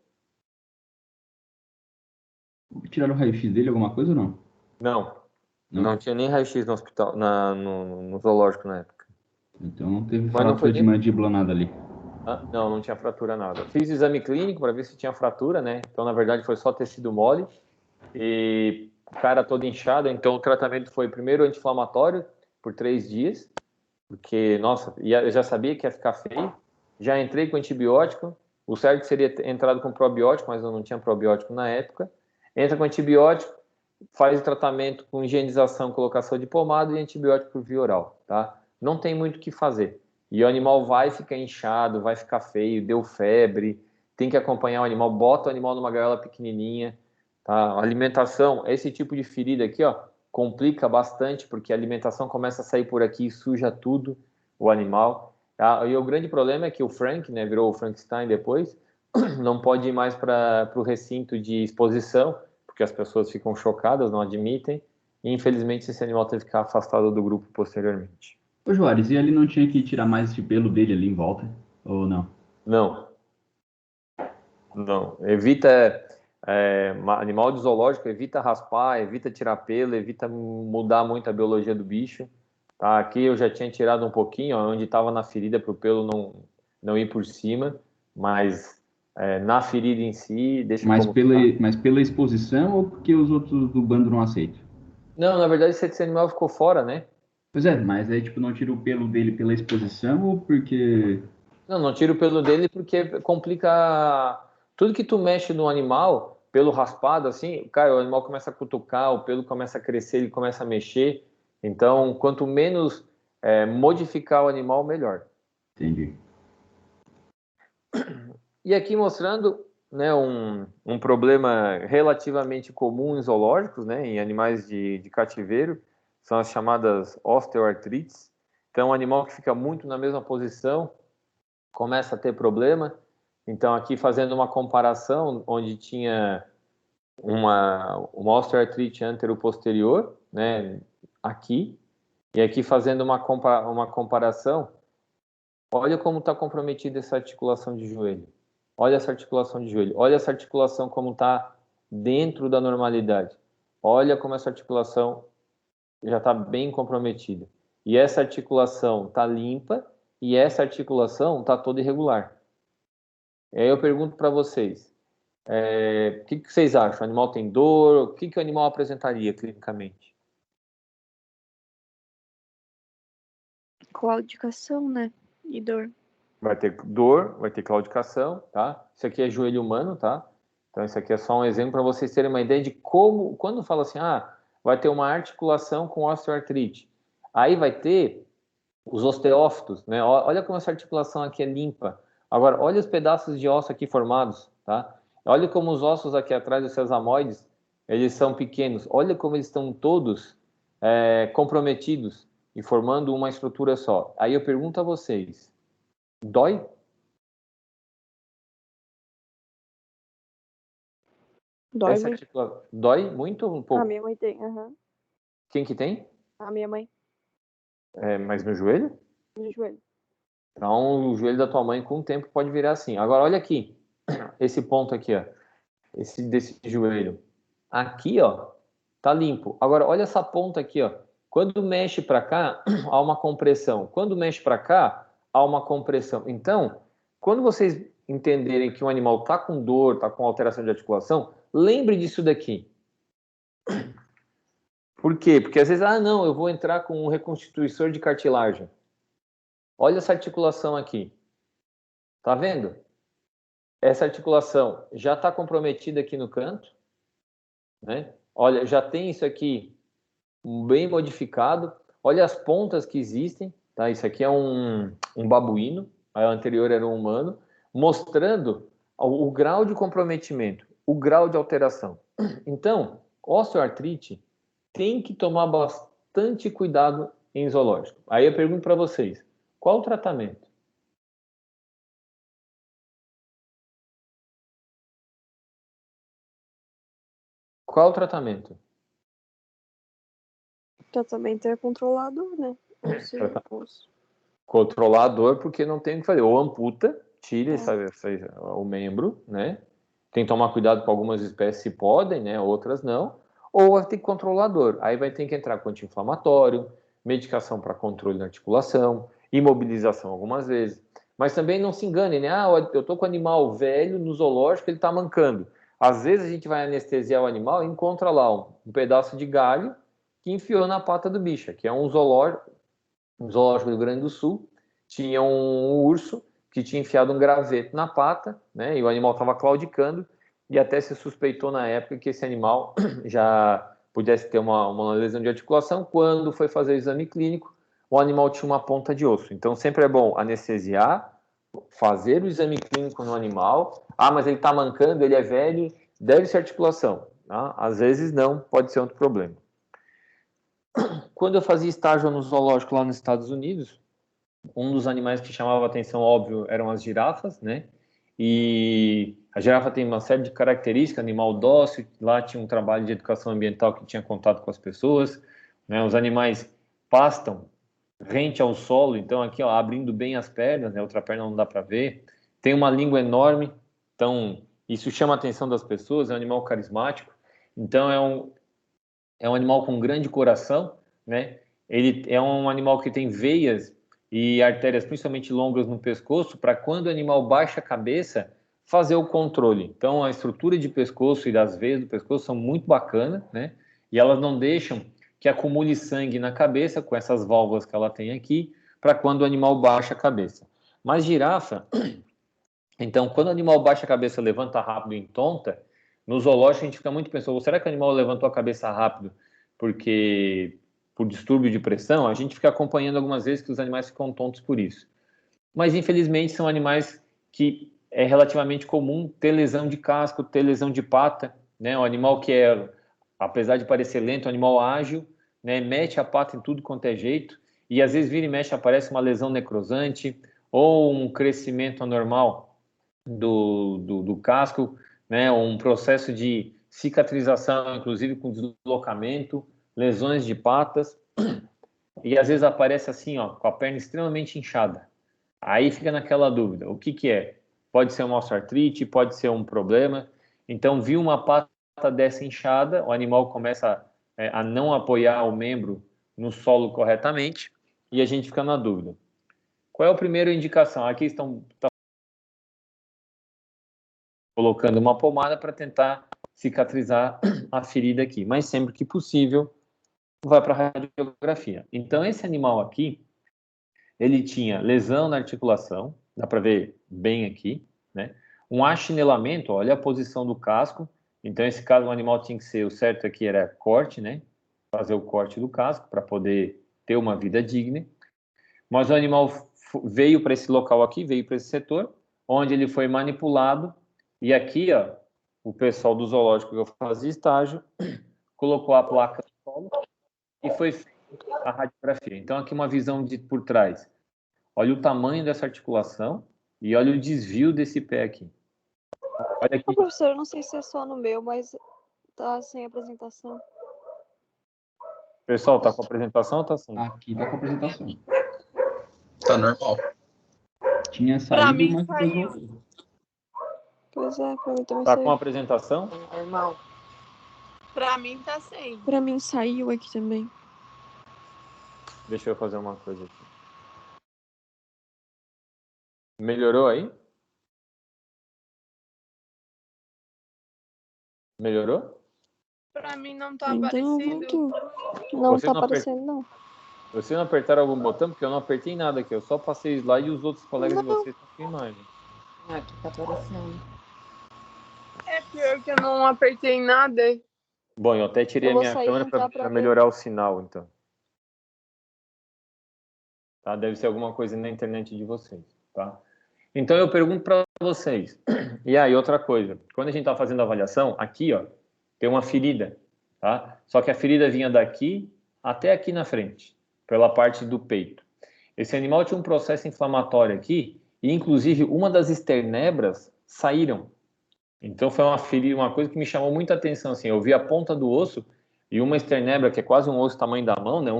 Tiraram o raio-x dele, alguma coisa ou não? Não tinha nem raio-x no hospital, no zoológico na época. Então não teve Mas não fratura foi de nem... mandíbula nada ali. Não tinha fratura nada. Fiz o exame clínico para ver se tinha fratura, né? Então, na verdade, foi só tecido mole. E o cara todo inchado. Então, o tratamento foi primeiro anti-inflamatório por 3 dias. Porque, nossa, eu já sabia que ia ficar feio. Já entrei com antibiótico. O certo seria ter entrado com probiótico, mas eu não tinha probiótico na época. Entra com antibiótico, faz o tratamento com higienização, colocação de pomada e antibiótico por via oral, tá? Não tem muito o que fazer. E o animal vai ficar inchado, vai ficar feio, deu febre, tem que acompanhar o animal, bota o animal numa gaiola pequenininha, tá? A alimentação, esse tipo de ferida aqui, ó, complica bastante, porque a alimentação começa a sair por aqui e suja tudo o animal. Tá? E o grande problema é que o Frank, né, virou o Frankenstein depois, não pode ir mais para o recinto de exposição, porque as pessoas ficam chocadas, não admitem, e infelizmente esse animal teve que ficar afastado do grupo posteriormente. Ô, Juarez, e ele não tinha que tirar mais esse pelo dele ali em volta? Ou não? Não. Evita, animal de zoológico, evita raspar, evita tirar pelo, evita mudar muito a biologia do bicho. Tá? Aqui eu já tinha tirado um pouquinho, ó, onde estava na ferida para o pelo não ir por cima, mas na ferida em si, deixa Mas como tá. mas pela exposição ou porque os outros do bando não aceitam? Não, na verdade esse animal ficou fora, né? Pois é, mas aí, tipo, não tira o pelo dele pela exposição ou porque... Não tira o pelo dele porque complica tudo que tu mexe no animal, pelo raspado, assim, cara, o animal começa a cutucar, o pelo começa a crescer, ele começa a mexer. Então, quanto menos modificar o animal, melhor. Entendi. E aqui mostrando, né, um problema relativamente comum em zoológicos, né, em animais de cativeiro, são as chamadas osteoartrites. Então, um animal que fica muito na mesma posição começa a ter problema. Então, aqui fazendo uma comparação, onde tinha uma osteoartrite anteroposterior, né, aqui, e aqui fazendo uma comparação, olha como está comprometida essa articulação de joelho. Olha essa articulação de joelho. Olha essa articulação como está dentro da normalidade. Olha como essa articulação já está bem comprometida. E essa articulação está limpa e essa articulação está toda irregular. E aí eu pergunto para vocês, o que vocês acham? O animal tem dor? O que o animal apresentaria clinicamente? Claudicação, né? E dor. vai ter dor, vai ter claudicação, tá? Isso aqui é joelho humano, tá? Então, isso aqui é só um exemplo para vocês terem uma ideia de como, quando fala assim, vai ter uma articulação com osteoartrite. Aí vai ter os osteófitos, né? Olha como essa articulação aqui é limpa. Agora, olha os pedaços de osso aqui formados, tá? Olha como os ossos aqui atrás dos sesamoides, eles são pequenos. Olha como eles estão todos comprometidos e formando uma estrutura só. Aí eu pergunto a vocês, dói? Dói Essa muito. dói muito ou um pouco? A minha mãe tem, aham. Quem que tem? A minha mãe, Mas no joelho? no joelho. Então, o joelho da tua mãe, com o tempo, pode virar assim. Agora, olha aqui. Esse ponto aqui, ó. Desse joelho. Aqui, ó, tá limpo. Agora, olha essa ponta aqui, ó. Quando mexe para cá, há uma compressão. Quando mexe para cá, há uma compressão. Então, quando vocês entenderem que um animal tá com dor, tá com alteração de articulação, lembre disso daqui. Por quê? Porque às vezes, não, eu vou entrar com um reconstituidor de cartilagem. Olha essa articulação aqui. Tá vendo? Essa articulação já está comprometida aqui no canto, né? Olha, já tem isso aqui bem modificado. Olha as pontas que existem, tá? Isso aqui é um babuíno, a anterior era um humano, mostrando o grau de comprometimento, o grau de alteração. Então, osteoartrite tem que tomar bastante cuidado em zoológico. Aí eu pergunto para vocês, qual o tratamento? Qual o tratamento? O tratamento é controlado, né? Controlar a dor, porque não tem o que fazer. Ou amputa, tira o membro, né? Tem que tomar cuidado com algumas espécies, se podem, né? Outras não. Ou vai ter que controlar a dor. Aí vai ter que entrar com anti-inflamatório, medicação para controle da articulação, imobilização algumas vezes. Mas também não se engane, né? Eu tô com o animal velho no zoológico, ele está mancando. Às vezes a gente vai anestesiar o animal e encontra lá um pedaço de galho que enfiou na pata do bicho, que é um zoológico do Rio Grande do Sul, tinha um urso que tinha enfiado um graveto na pata, né? E o animal estava claudicando, e até se suspeitou na época que esse animal já pudesse ter uma lesão de articulação. Quando foi fazer o exame clínico, o animal tinha uma ponta de osso. Então sempre é bom anestesiar, fazer o exame clínico no animal. Mas ele está mancando, ele é velho, deve ser articulação. Tá? Às vezes não, pode ser outro problema. Quando eu fazia estágio no zoológico lá nos Estados Unidos, um dos animais que chamava atenção, óbvio, eram as girafas, né? E a girafa tem uma série de características, animal dócil, lá tinha um trabalho de educação ambiental que tinha contato com as pessoas, né? Os animais pastam rente ao solo, então aqui, ó, abrindo bem as pernas, né? Outra perna não dá para ver. Tem uma língua enorme, então isso chama a atenção das pessoas, é um animal carismático. Então é um animal com grande coração, né? Ele é um animal que tem veias e artérias principalmente longas no pescoço, para quando o animal baixa a cabeça, fazer o controle. Então, a estrutura de pescoço e das veias do pescoço são muito bacanas, né? E elas não deixam que acumule sangue na cabeça, com essas válvulas que ela tem aqui, para quando o animal baixa a cabeça. Mas girafa, então, quando o animal baixa a cabeça, levanta rápido e entonta, no zoológico a gente fica muito pensando, será que o animal levantou a cabeça rápido por distúrbio de pressão? A gente fica acompanhando algumas vezes que os animais ficam tontos por isso. Mas, infelizmente, são animais que é relativamente comum ter lesão de casco, ter lesão de pata, né? O animal que apesar de parecer lento, um animal ágil, né? Mete a pata em tudo quanto é jeito, e às vezes vira e mexe, aparece uma lesão necrosante ou um crescimento anormal do casco, né? Um processo de cicatrização, inclusive com deslocamento, lesões de patas, e às vezes aparece assim, ó, com a perna extremamente inchada. Aí fica naquela dúvida, o que que é? Pode ser uma osteoartrite, pode ser um problema. Então, viu uma pata dessa inchada, o animal começa a não apoiar o membro no solo corretamente, e a gente fica na dúvida. Qual é a primeira indicação? Aqui estão colocando uma pomada para tentar cicatrizar a ferida aqui, mas sempre que possível vai para a radiografia. Então esse animal aqui, ele tinha lesão na articulação, Dá para ver bem aqui, né? Um achinelamento, olha a posição do casco. Então, esse caso, o animal tinha que ser, o certo aqui era corte, né? Fazer o corte do casco para poder ter uma vida digna. Mas o animal veio para esse local aqui, veio para esse setor, onde ele foi manipulado. E aqui, ó, o pessoal do zoológico que eu fazia estágio colocou a placa no solo e foi feita a radiografia. Então, aqui uma visão de por trás. Olha o tamanho dessa articulação e olha o desvio desse pé aqui. Olha aqui. Ô, professor, eu não sei se é só no meu, mas tá sem apresentação. Pessoal, tá com a apresentação ou tá sem? Aqui tá com a apresentação. Tá normal. Tinha Pra saído, mim mas depois saiu. voltou. Pois é, pra mim também Tá saiu. com a apresentação? Normal. Pra mim tá sem. Pra mim saiu aqui também. Deixa eu fazer uma coisa aqui. Melhorou aí? Melhorou? Pra mim não tá Ainda não aparecendo. muito. Não Você tá não aparecendo, não. Vocês não apertaram algum botão? Porque eu não apertei nada aqui. Eu só passei o slide e os outros colegas de vocês estão com imagem. Aqui tá aparecendo. É pior que eu não apertei nada. Bom, eu até tirei Eu a vou minha sair e câmera entrar para pra ver. melhorar o sinal, então. Tá? Deve ser alguma coisa na internet de vocês, tá? Então eu pergunto para vocês. E aí, outra coisa. Quando a gente está fazendo a avaliação, aqui, ó, tem uma ferida, tá? Só que a ferida vinha daqui até aqui na frente, pela parte do peito. Esse animal tinha um processo inflamatório aqui e, inclusive, uma das esternebras saíram. Então foi uma ferida, uma coisa que me chamou muita atenção. Assim, eu vi a ponta do osso e uma esternebra, que é quase um osso tamanho da mão, né?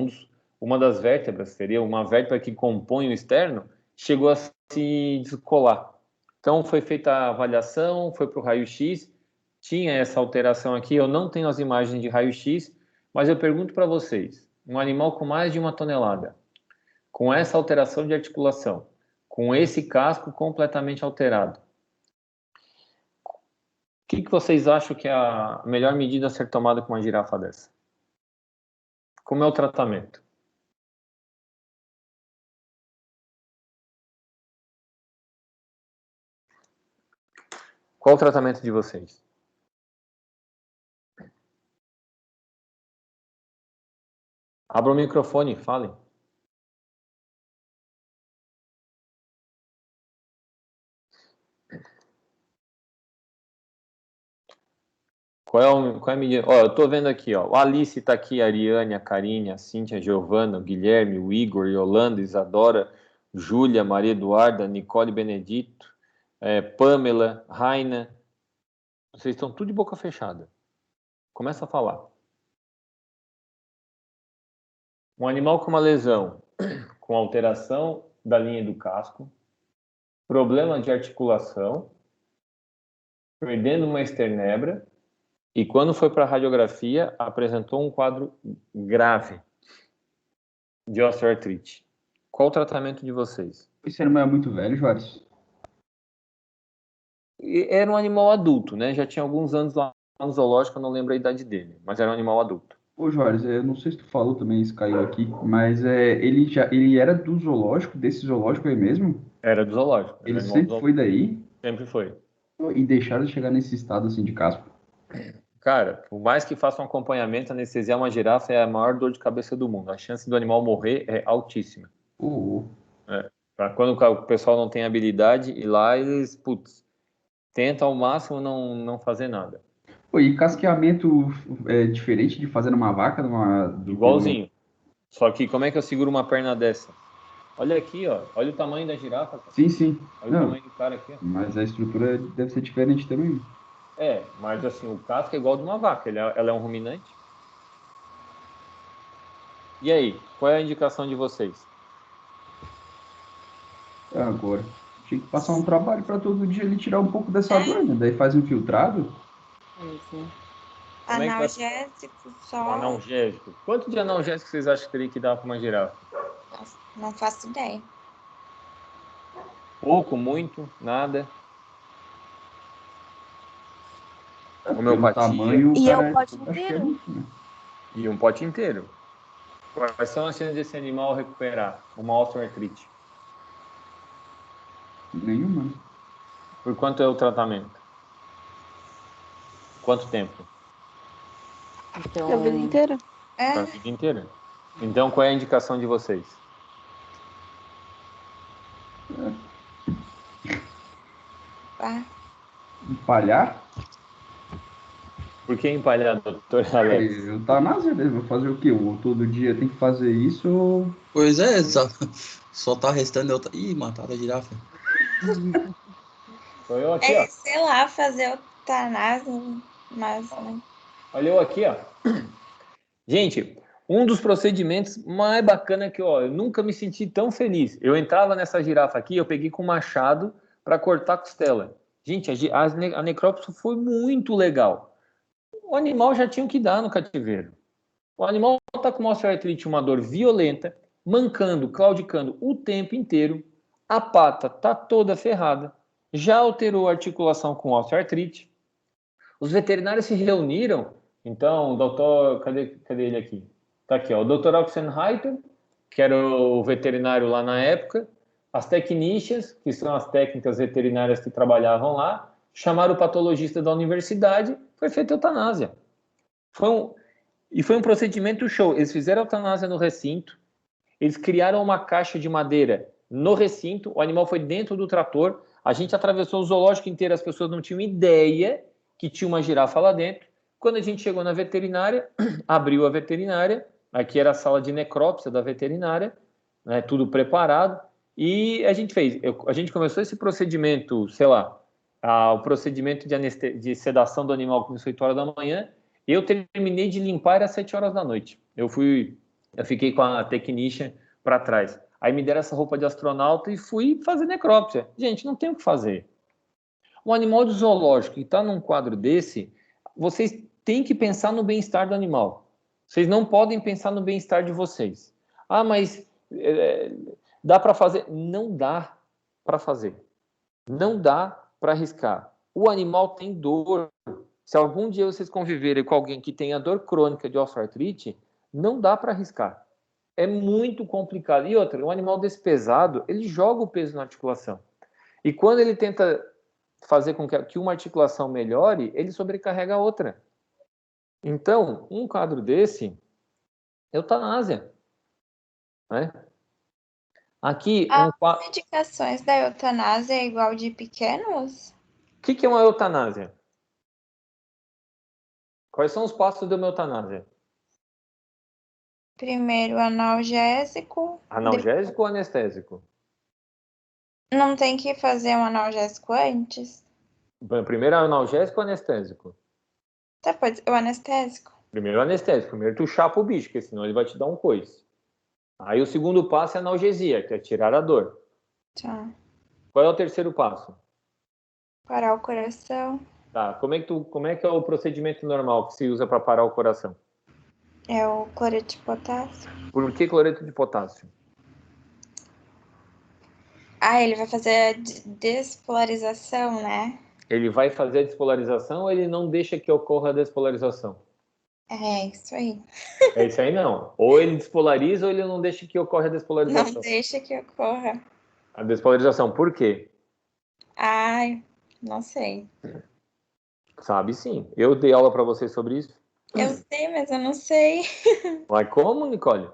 Uma das vértebras, seria uma vértebra que compõe o externo, chegou a se descolar. Então foi feita a avaliação, foi para o raio-x, tinha essa alteração aqui. Eu não tenho as imagens de raio-x, mas eu pergunto para vocês: um animal com mais de 1 tonelada, com essa alteração de articulação, com esse casco completamente alterado, o que vocês acham que é a melhor medida a ser tomada com uma girafa dessa? Como é o tratamento? Qual o tratamento de vocês? Abra o microfone, falem. Qual é a medida? Ó, eu tô vendo aqui, ó. A Alice está aqui, a Ariane, a Karine, a Cíntia, a Giovana, o Guilherme, o Igor, a Yolanda, Isadora, Júlia, Maria Eduarda, Nicole Benedito, Pamela, Raina. Vocês estão tudo de boca fechada. Começa a falar. Um animal com uma lesão, com alteração da linha do casco, problema de articulação, perdendo uma esternebra, e quando foi para a radiografia, apresentou um quadro grave de osteoartrite. Qual o tratamento de vocês? Esse animal é muito velho, Juarez? Era um animal adulto, né? Já tinha alguns anos lá no zoológico, eu não lembro a idade dele, mas era um animal adulto. Ô, Juarez, eu não sei se tu falou também, isso caiu aqui, mas ele era do zoológico, desse zoológico aí mesmo? Era do zoológico. Era Ele animal do sempre foi daí? Sempre foi. E deixaram de chegar nesse estado assim de casco? Cara, por mais que faça um acompanhamento, anestesiar uma girafa é a maior dor de cabeça do mundo. A chance do animal morrer é altíssima. Pra quando o pessoal não tem habilidade, e lá eles, putz, tentam ao máximo não fazer nada. Pô, e casqueamento é diferente de fazer numa vaca? Igualzinho. Só que como é que eu seguro uma perna dessa? Olha aqui, ó. Olha o tamanho da girafa. Cara. Sim, sim. Olha o tamanho do cara aqui. Ó. Mas a estrutura deve ser diferente também. Mas assim, o casco é igual de uma vaca. Ela é um ruminante. E aí, qual é a indicação de vocês? Agora, tinha que passar um trabalho para todo dia ele tirar um pouco dessa dor, né? Daí faz um filtrado. Analgésico só. Analgésico. Quanto de analgésico vocês acham que teria que dar para uma girafa? Não faço ideia. Pouco, muito, nada. Pelo tamanho, E cara, é um pote acho que é inteiro? muito, né? E um pote inteiro. Quais são as chances desse animal recuperar uma osteoartrite? Nenhuma. Por quanto é o tratamento? Quanto tempo? Então, A vida inteira? Para a vida inteira. Então, qual é a indicação de vocês? Empalhar? Por que empalhar, doutor Alex? Eutanásia mesmo. Fazer o quê? Todo dia tem que fazer isso ou... Pois é, só tá restando eu. Ih, mataram a girafa. Sou eu aqui, ó. Sei lá, fazer eutanásia, mas... né? Olha eu aqui, ó. Gente, um dos procedimentos mais bacanas que, ó, eu nunca me senti tão feliz. Eu entrava nessa girafa aqui, eu peguei com um machado para cortar a costela. Gente, a necrópsia foi muito legal. O animal já tinha o que dar no cativeiro. O animal está com uma osteoartrite, uma dor violenta, mancando, claudicando o tempo inteiro. A pata está toda ferrada. Já alterou a articulação com osteoartrite. Os veterinários se reuniram. Então, o doutor... Cadê ele aqui? Tá aqui, ó. O doutor Oxenreiter, que era o veterinário lá na época. As technicians, que são as técnicas veterinárias que trabalhavam lá. Chamaram o patologista da universidade. Foi feita eutanásia. Foi um procedimento show. Eles fizeram a eutanásia no recinto. Eles criaram uma caixa de madeira no recinto. O animal foi dentro do trator. A gente atravessou o zoológico inteiro. As pessoas não tinham ideia que tinha uma girafa lá dentro. Quando a gente chegou na veterinária, abriu a veterinária. Aqui era a sala de necrópsia da veterinária, né, tudo preparado. E a gente fez. A gente começou esse procedimento, sei lá, o procedimento de sedação do animal começou às 8 horas da manhã. Eu terminei de limpar às 7 horas da noite. Eu fiquei com a technician para trás. Aí me deram essa roupa de astronauta e fui fazer necrópsia. Gente, não tem o que fazer. Um animal de zoológico que está num quadro desse, vocês têm que pensar no bem-estar do animal. Vocês não podem pensar no bem-estar de vocês. Ah, mas dá para fazer? Não dá para fazer. Não dá para arriscar. O animal tem dor. Se algum dia vocês conviverem com alguém que tenha dor crônica de osteoartrite, não dá para arriscar. É muito complicado. E outra, um animal desse pesado, ele joga o peso na articulação. E quando ele tenta fazer com que uma articulação melhore, ele sobrecarrega a outra. Então, um quadro desse, eutanásia. Né? Aqui, As medicações da eutanásia é igual de pequenos? O que é uma eutanásia? Quais são os passos de uma eutanásia? Primeiro analgésico. Analgésico ou anestésico? Não tem que fazer um analgésico antes? Primeiro analgésico ou anestésico? Tá, pode ser o anestésico. Primeiro anestésico. Primeiro tu chapa o bicho, porque senão ele vai te dar um coice. Aí o segundo passo é analgesia, que é tirar a dor. Tá. Qual é o terceiro passo? Parar o coração. Tá. Como é que é o procedimento normal que se usa para parar o coração? É o cloreto de potássio. Por que cloreto de potássio? Ele vai fazer a despolarização, né? Ele vai fazer a despolarização ou ele não deixa que ocorra a despolarização? É isso aí. É isso aí não. Ou ele despolariza ou ele não deixa que ocorra a despolarização. Não deixa que ocorra. A despolarização, por quê? Não sei. Sabe sim. Eu dei aula para vocês sobre isso. Eu sei, mas eu não sei. Mas como, Nicole?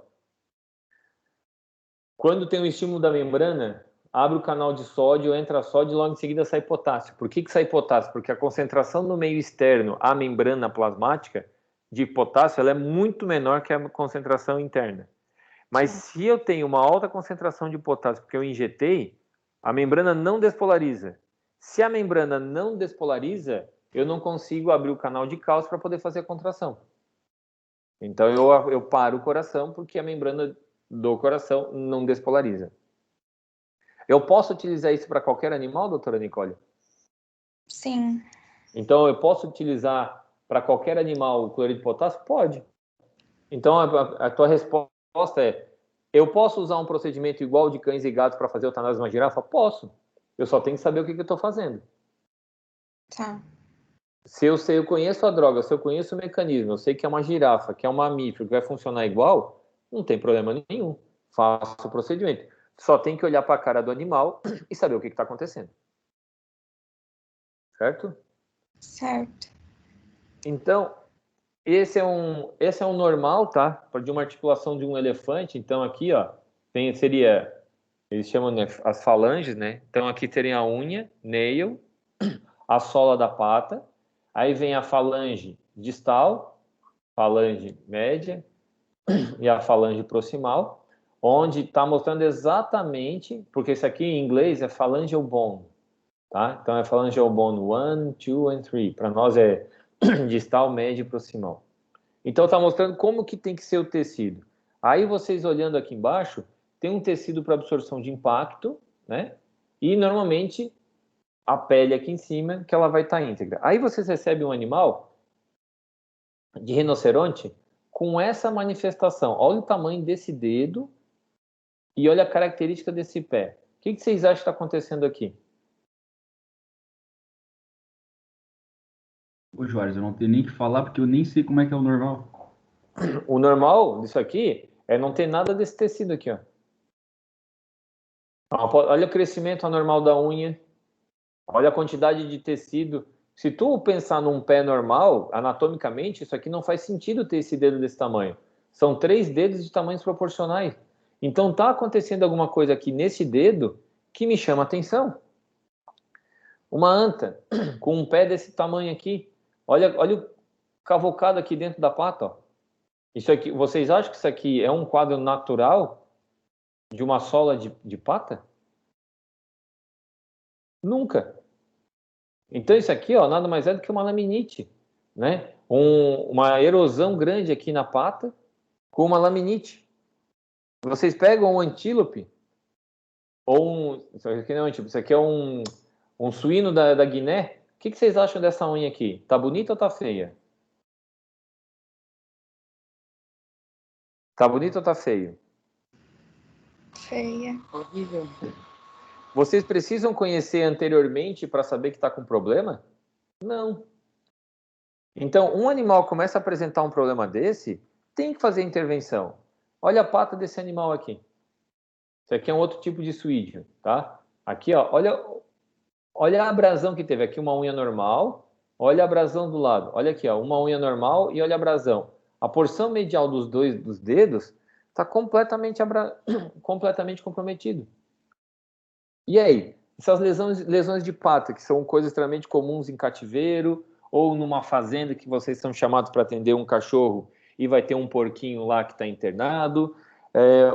Quando tem um estímulo da membrana, abre o canal de sódio, entra sódio e logo em seguida sai potássio. Por que sai potássio? Porque a concentração no meio externo, a membrana plasmática, de potássio, ela é muito menor que a concentração interna. Mas se eu tenho uma alta concentração de potássio porque eu injetei, a membrana não despolariza. Se a membrana não despolariza, eu não consigo abrir o canal de cálcio para poder fazer a contração. Então eu paro o coração porque a membrana do coração não despolariza. Eu posso utilizar isso para qualquer animal, doutora Nicole? Sim. Então eu posso utilizar para qualquer animal o cloreto de potássio? Pode. Então a tua resposta é: eu posso usar um procedimento igual de cães e gatos para fazer eutanásia de uma girafa? Posso. Eu só tenho que saber o que eu estou fazendo. Tá. Se eu conheço a droga, se eu conheço o mecanismo, eu sei que é uma girafa, que é um mamífero, que vai funcionar igual, não tem problema nenhum. Faço o procedimento. só tem que olhar para a cara do animal e saber o que está acontecendo. Certo? Certo. Então, esse é um normal, tá? De uma articulação de um elefante. Então, aqui, ó, seria, eles chamam, né, as falanges, né? Então, aqui teria a unha, nail, a sola da pata. Aí vem a falange distal, falange média e a falange proximal, onde está mostrando exatamente, porque isso aqui em inglês é phalangeal bone, tá? Então é phalangeal bone 1, 2 and 3. Para nós é distal, médio e proximal. Então está mostrando como que tem que ser o tecido. Aí vocês olhando aqui embaixo, tem um tecido para absorção de impacto, né? E normalmente a pele aqui em cima, que ela vai estar íntegra. Aí vocês recebem um animal de rinoceronte com essa manifestação. Olha o tamanho desse dedo e olha a característica desse pé. O que vocês acham que está acontecendo aqui? Ô, Juarez, eu não tenho nem o que falar porque eu nem sei como é que é o normal. O normal disso aqui é não ter nada desse tecido aqui, ó. Olha o crescimento anormal da unha. Olha a quantidade de tecido. Se tu pensar num pé normal, anatomicamente, isso aqui não faz sentido ter esse dedo desse tamanho. São 3 dedos de tamanhos proporcionais. Então tá acontecendo alguma coisa aqui nesse dedo que me chama atenção. Uma anta com um pé desse tamanho aqui. Olha o cavocado aqui dentro da pata, ó. Isso aqui, vocês acham que isso aqui é um quadro natural de uma sola de pata? Nunca. Então isso aqui, ó, nada mais é do que uma laminite, né? Uma erosão grande aqui na pata com uma laminite. Vocês pegam um antílope ou isso aqui não é um antílope, isso aqui é um suíno da Guiné. O que vocês acham dessa unha aqui? Tá bonita ou tá feia? Tá bonito ou tá feio? Feia. Horrível. Vocês precisam conhecer anteriormente para saber que está com problema? Não. Então, um animal começa a apresentar um problema desse, tem que fazer intervenção. Olha a pata desse animal aqui. Isso aqui é um outro tipo de suídeo, tá? Aqui, ó, olha a abrasão que teve. Aqui uma unha normal, olha a abrasão do lado. Olha aqui, ó, uma unha normal e olha a abrasão. A porção medial dos dedos está completamente comprometido. E aí? Essas lesões de pata, que são coisas extremamente comuns em cativeiro, ou numa fazenda que vocês são chamados para atender um cachorro e vai ter um porquinho lá que está internado,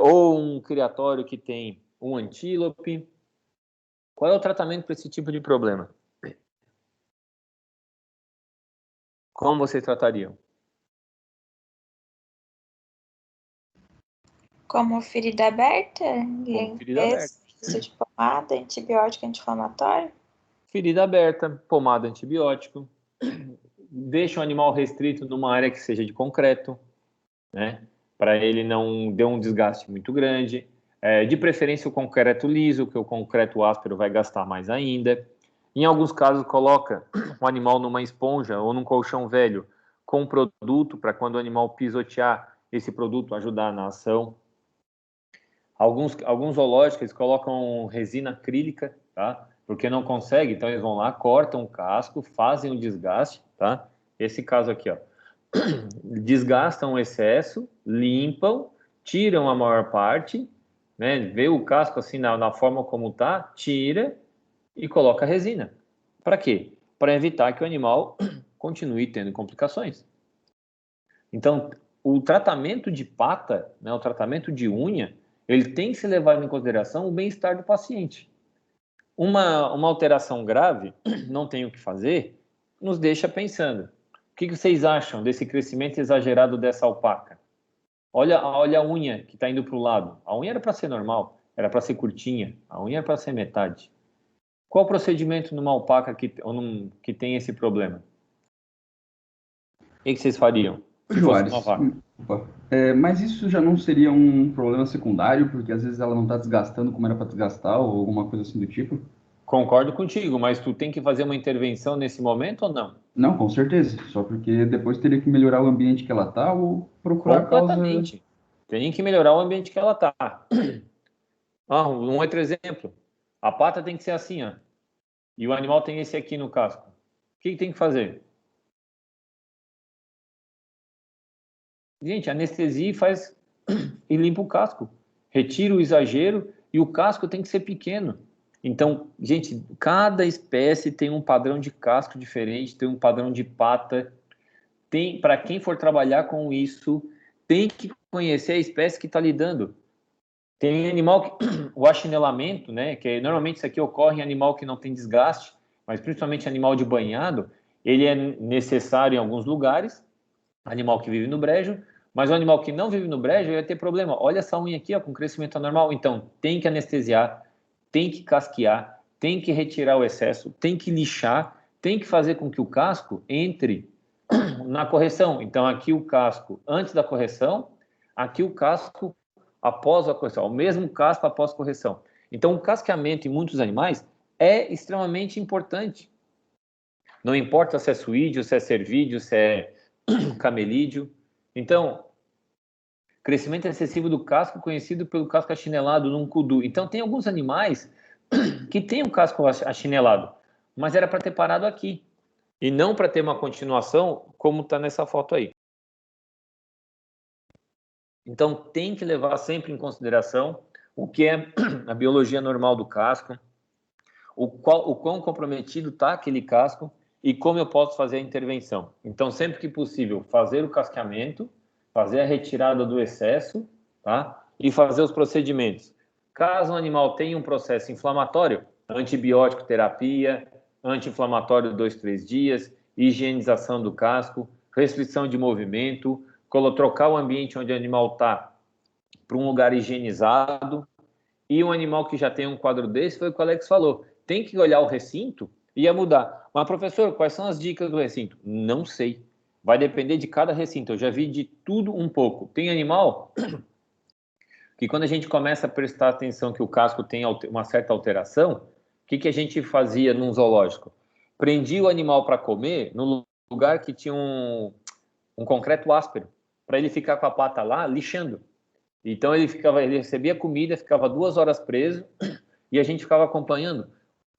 ou um criatório que tem um antílope. Qual é o tratamento para esse tipo de problema? Como vocês tratariam? Como ferida aberta? Como ferida aberta. Precisa de pomada, antibiótico anti-inflamatório? Ferida aberta, pomada antibiótico. Deixa o animal restrito numa área que seja de concreto, né? Para ele não dê um desgaste muito grande. De preferência o concreto liso, que o concreto áspero vai gastar mais ainda. Em alguns casos, coloca o animal numa esponja ou num colchão velho com produto para quando o animal pisotear, esse produto ajudar na ação. Alguns zoológicos eles colocam resina acrílica, tá? Porque não consegue, então eles vão lá, cortam o casco, fazem o desgaste, tá? Esse caso aqui, ó. Desgastam o excesso, limpam, tiram a maior parte, né? Vê o casco assim na forma como tá, tira e coloca a resina. Para quê? Para evitar que o animal continue tendo complicações. Então, o tratamento de pata, né, o tratamento de unha, ele tem que se levar em consideração o bem-estar do paciente. Uma alteração grave, não tem o que fazer, nos deixa pensando. O que vocês acham desse crescimento exagerado dessa alpaca? Olha a unha que está indo para o lado. A unha era para ser normal, era para ser curtinha, a unha era para ser metade. Qual o procedimento numa alpaca que tem esse problema? O que vocês fariam se fosse uma vaca? Mas isso já não seria um problema secundário, porque às vezes ela não está desgastando como era para desgastar, ou alguma coisa assim do tipo? Concordo contigo, mas tu tem que fazer uma intervenção nesse momento ou não? Não, com certeza. Só porque depois teria que melhorar o ambiente que ela está ou procurar a causa. Completamente. Tem que melhorar o ambiente que ela está. Um outro exemplo. A pata tem que ser assim, ó. E o animal tem esse aqui no casco. O que tem que fazer? Gente, anestesia e faz e limpa o casco. Retira o exagero e o casco tem que ser pequeno. Então, gente, cada espécie tem um padrão de casco diferente, tem um padrão de pata. Para quem for trabalhar com isso, tem que conhecer a espécie que está lidando. Tem animal que o achinelamento, né, que normalmente isso aqui ocorre em animal que não tem desgaste, mas principalmente animal de banhado, ele é necessário em alguns lugares, animal que vive no brejo, mas o animal que não vive no brejo vai ter problema. Olha essa unha aqui, ó, com crescimento anormal. Então, tem que anestesiar, tem que casquear, tem que retirar o excesso, tem que lixar, tem que fazer com que o casco entre na correção. Então, aqui o casco antes da correção, aqui o casco após a correção, o mesmo casco após a correção. Então, o casqueamento em muitos animais é extremamente importante. Não importa se é suídeo, se é cervídeo, se é camelídeo. Então, crescimento excessivo do casco, conhecido pelo casco achinelado num kudu. Então, tem alguns animais que têm o casco achinelado, mas era para ter parado aqui. E não para ter uma continuação, como está nessa foto aí. Então, tem que levar sempre em consideração o que é a biologia normal do casco, o quão comprometido está aquele casco e como eu posso fazer a intervenção. Então, sempre que possível, fazer o casqueamento, fazer a retirada do excesso, tá? E fazer os procedimentos. Caso o animal tenha um processo inflamatório, antibiótico terapia, anti-inflamatório 2-3 dias, higienização do casco, restrição de movimento, trocar o ambiente onde o animal está para um lugar higienizado. E um animal que já tem um quadro desse, foi o que o Alex falou, tem que olhar o recinto e ia mudar. Mas, professor, quais são as dicas do recinto? Não sei. Vai depender de cada recinto. Eu já vi de tudo um pouco. Tem animal que quando a gente começa a prestar atenção que o casco tem uma certa alteração, o que a gente fazia num zoológico? Prendia o animal para comer no lugar que tinha um concreto áspero, para ele ficar com a pata lá lixando. Então ele recebia comida, ficava 2 horas preso e a gente ficava acompanhando.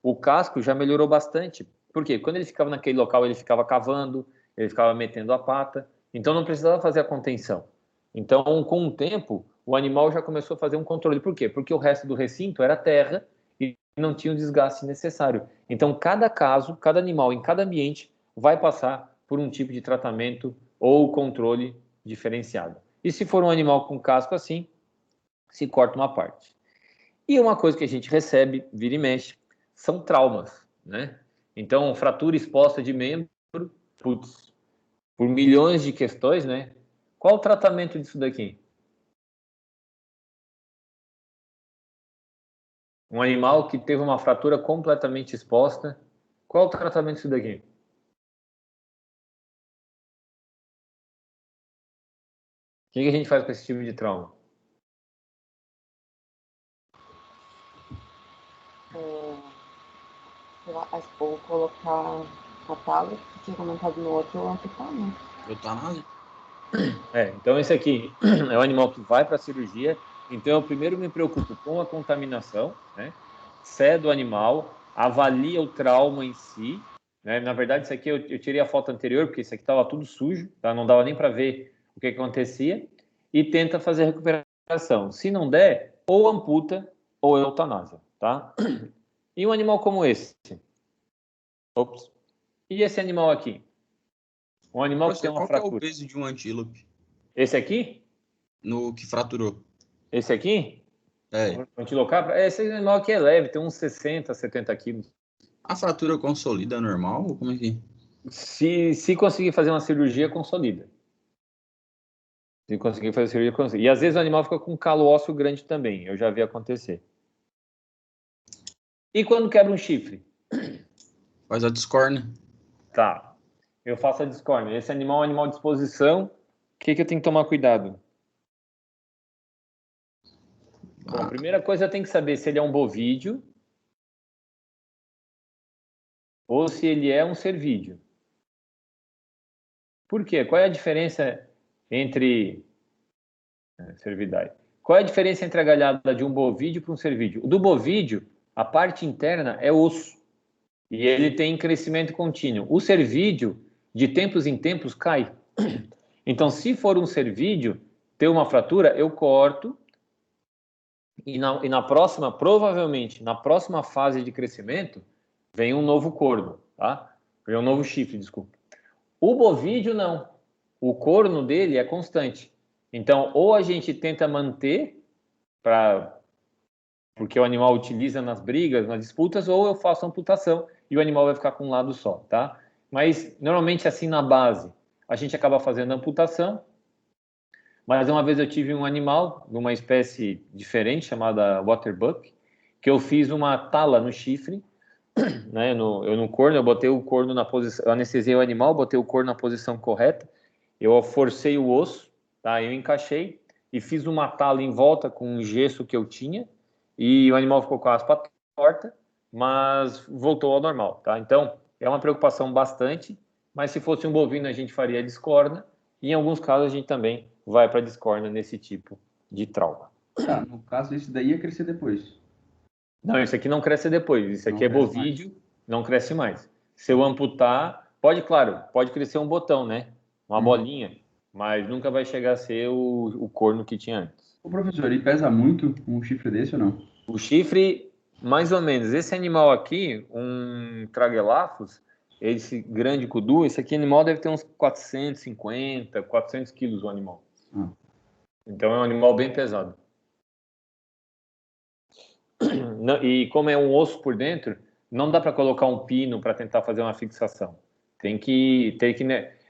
O casco já melhorou bastante. Por quê? Quando ele ficava naquele local, ele ficava cavando, ele ficava metendo a pata, então não precisava fazer a contenção. Então, com o tempo, o animal já começou a fazer um controle. Por quê? Porque o resto do recinto era terra e não tinha o desgaste necessário. Então, cada caso, cada animal, em cada ambiente, vai passar por um tipo de tratamento ou controle diferenciado. E se for um animal com casco assim, se corta uma parte. E uma coisa que a gente recebe, vira e mexe, são traumas, né? Então, fratura exposta de membro, putz, por milhões de questões, né? Qual o tratamento disso daqui? Um animal que teve uma fratura completamente exposta, qual o tratamento disso daqui? O que a gente faz com esse tipo de trauma? Ou colocar catálogo, que tinha comentado no outro, ou amputar, né? Eutanásia? Então esse aqui é um animal que vai para a cirurgia, então eu primeiro me preocupo com a contaminação, né? Cedo o animal, avalia o trauma em si, né? Na verdade, isso aqui eu tirei a foto anterior, porque isso aqui estava tudo sujo, tá? Não dava nem para ver o que acontecia, e tenta fazer a recuperação. Se não der, ou amputa ou eutanásia, tá? E um animal como esse? Ops. E esse animal aqui? Um animal que tem uma Qual que é o fratura. peso de um antílope Esse aqui? no que fraturou? Esse aqui? É. Antilocapra? Esse animal aqui é leve, tem uns 60, 70 quilos. A fratura consolida normal? Ou como é que... Se conseguir fazer uma cirurgia, consolida. Se conseguir fazer cirurgia, consolida. E às vezes o animal fica com calo ósseo grande também. Eu já vi acontecer. E quando quebra um chifre? Faz a discórnia. Tá. Eu faço a discórdia. Esse animal é um animal de exposição. O que eu tenho que tomar cuidado? Bom, a primeira coisa eu tenho que saber se ele é um bovídeo ou se ele é um cervídeo. Por quê? Qual é a diferença entre cervidais? Qual é a diferença entre a galhada de um bovídeo para um cervídeo? O do bovídeo, a parte interna é osso. E ele tem crescimento contínuo. O cervídeo, de tempos em tempos, cai. Então, se for um cervídeo, ter uma fratura, eu corto. E na próxima, provavelmente, na próxima fase de crescimento, vem um novo corno, tá? Vem um novo chifre, desculpa. O bovídeo, não. O corno dele é constante. Então, ou a gente tenta manter, porque o animal utiliza nas brigas, nas disputas, ou eu faço amputação e o animal vai ficar com um lado só, tá? Mas, normalmente, assim, na base, a gente acaba fazendo amputação. Mas uma vez eu tive um animal, de uma espécie diferente, chamada waterbuck, que eu fiz uma tala no chifre, né, no corno, eu botei o corno na posição, eu anestesiei o animal, botei o corno na posição correta, eu forcei o osso, tá, eu encaixei e fiz uma tala em volta com um gesso que eu tinha, e o animal ficou com a aspa torta, mas voltou ao normal, tá? Então, é uma preocupação bastante, mas se fosse um bovino a gente faria discorna, e em alguns casos a gente também vai para discorna nesse tipo de trauma. Tá, no caso, esse daí ia crescer depois. Não, isso aqui não cresce depois. Isso aqui Não é cresce bovídeo, não cresce mais. Se eu amputar, pode, claro, pode crescer um botão, né? Uma bolinha, mas nunca vai chegar a ser o corno que tinha antes. Ô, professor, ele pesa muito um chifre desse ou não? O chifre, mais ou menos. Esse animal aqui, um Tragelaphus, esse grande kudu, esse aqui animal deve ter uns 450, 400 quilos o animal. Então é um animal bem pesado. E como é um osso por dentro, não dá para colocar um pino para tentar fazer uma fixação. Tem que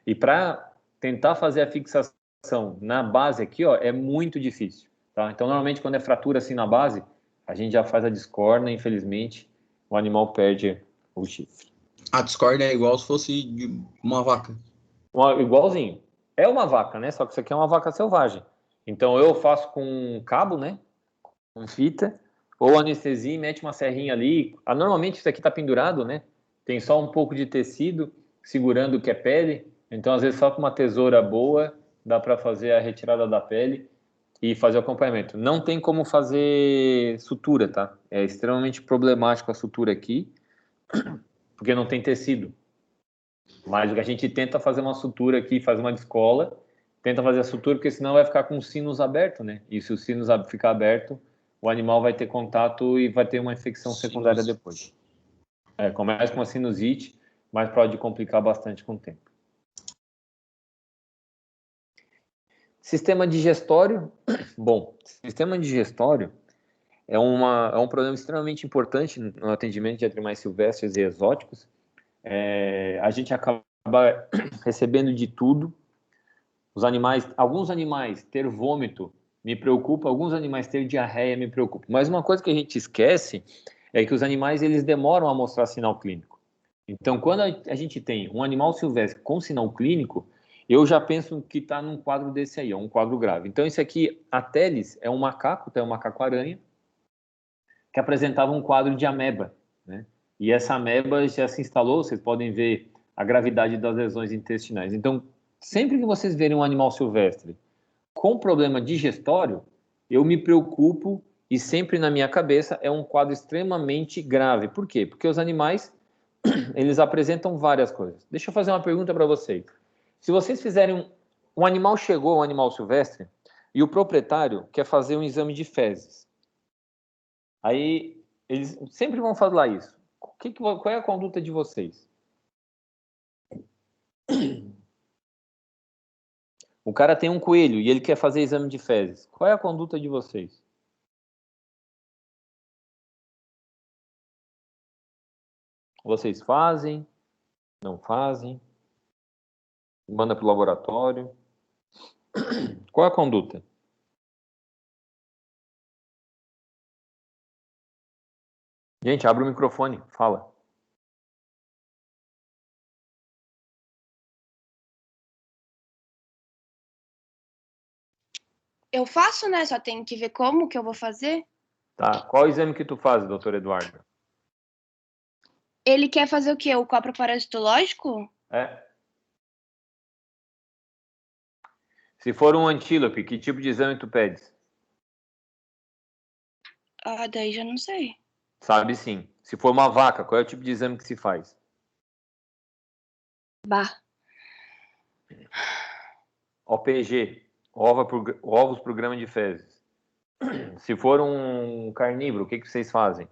e para tentar fazer a fixação na base aqui, ó, é muito difícil, tá? Então normalmente quando é fratura assim na base, a gente já faz a discórdia, infelizmente, o animal perde o chifre. A discórdia é igual se fosse de uma vaca. Igualzinho. É uma vaca, né? Só que isso aqui é uma vaca selvagem. Então eu faço com cabo, né? Com fita, ou anestesia e mete uma serrinha ali. Normalmente isso aqui está pendurado, né? Tem só um pouco de tecido segurando o que é pele. Então, às vezes, só com uma tesoura boa dá para fazer a retirada da pele e fazer o acompanhamento. Não tem como fazer sutura, tá? É extremamente problemático a sutura aqui, porque não tem tecido. Mas a gente tenta fazer uma sutura aqui, faz uma descola, tenta fazer a sutura, porque senão vai ficar com o sinus aberto, né? E se o sinus ficar aberto, o animal vai ter contato e vai ter uma infecção secundária depois. Começa com uma sinusite, mas pode complicar bastante com o tempo. Sistema digestório. Bom, sistema digestório é um problema extremamente importante no atendimento de animais silvestres e exóticos. A gente acaba recebendo de tudo. Alguns animais ter vômito me preocupa, alguns animais ter diarreia me preocupa. Mas uma coisa que a gente esquece é que os animais eles demoram a mostrar sinal clínico. Então, quando a gente tem um animal silvestre com sinal clínico, eu já penso que está num quadro desse aí, é um quadro grave. Então, esse aqui, a Teles, é um macaco-aranha, que apresentava um quadro de ameba, né? E essa ameba já se instalou, vocês podem ver a gravidade das lesões intestinais. Então, sempre que vocês verem um animal silvestre com problema digestório, eu me preocupo e sempre na minha cabeça é um quadro extremamente grave. Por quê? Porque os animais, eles apresentam várias coisas. Deixa eu fazer uma pergunta para vocês. Se vocês fizerem um animal chegou, um animal silvestre, e o proprietário quer fazer um exame de fezes. Aí, eles sempre vão falar isso. Qual é a conduta de vocês? O cara tem um coelho e ele quer fazer exame de fezes. Qual é a conduta de vocês? Vocês fazem? Não fazem? Manda para o laboratório? Qual é a conduta? Gente, abre o microfone, fala. Eu faço, né? Só tenho que ver como que eu vou fazer. Tá. Qual exame que tu faz, doutor Eduardo? Ele quer fazer o quê? O copro parasitológico? Se for um antílope, que tipo de exame tu pedes? Ah, daí já não sei. Sabe sim. Se for uma vaca, qual é o tipo de exame que se faz? Bah. OPG, ovos por grama de fezes. Se for um carnívoro, o que vocês fazem?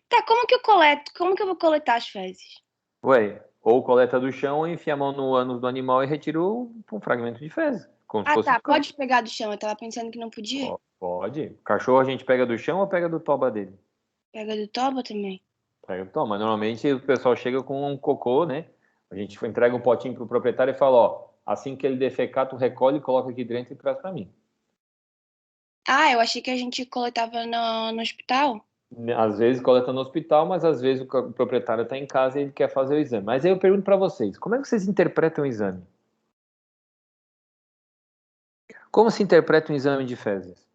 Tá, como que eu coleto? Como que eu vou coletar as fezes? Ué, ou coleta do chão, ou enfia a mão no ânus do animal e retira um fragmento de fezes. Como se Ah, fosse tá. um cão. Pode pegar do chão. Eu tava pensando que não podia. Pode. Cachorro a gente pega do chão ou pega do toba dele? Pega do toba também. Pega do toba. Mas normalmente o pessoal chega com um cocô, né? A gente entrega um potinho pro proprietário e fala, ó, assim que ele defecar, tu recolhe, coloca aqui dentro e traz pra mim. Ah, eu achei que a gente coletava no hospital. Às vezes coleta no hospital, mas às vezes o proprietário está em casa e ele quer fazer o exame. Mas aí eu pergunto para vocês, como é que vocês interpretam o exame? Como se interpreta um exame de fezes?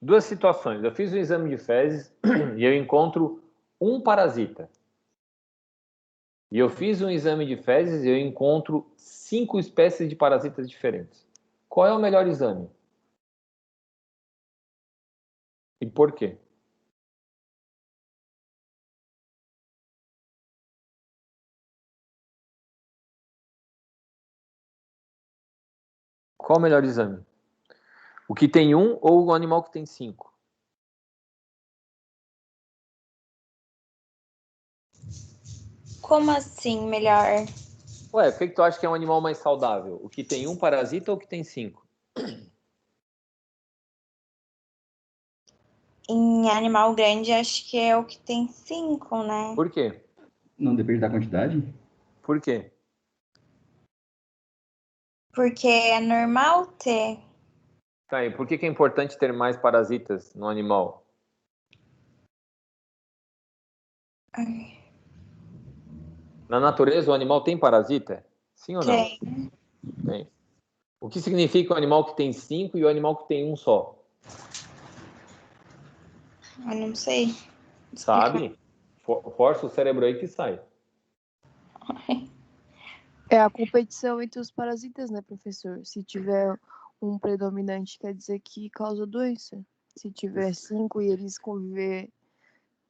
Duas situações. Eu fiz um exame de fezes e eu encontro um parasita. E eu fiz um exame de fezes e eu encontro 5 espécies de parasitas diferentes. Qual é o melhor exame? E por quê? Qual o melhor exame? O que tem um ou o animal que tem 5? Como assim, melhor? Ué, por que tu acha que é um animal mais saudável? O que tem um parasita ou o que tem 5? Em animal grande, acho que é o que tem 5, né? Por quê? Não depende da quantidade? Por quê? Porque é normal ter. Tá, e por que é importante ter mais parasitas no animal? Ai, Na natureza, o animal tem parasita? Sim ou não? tem. Tem. O que significa o animal que tem 5 e o animal que tem um só? Eu não sei. Sabe? Força o cérebro aí que sai. É a competição entre os parasitas, né, professor? Se tiver um predominante, quer dizer que causa doença. Se tiver 5 e eles conviver,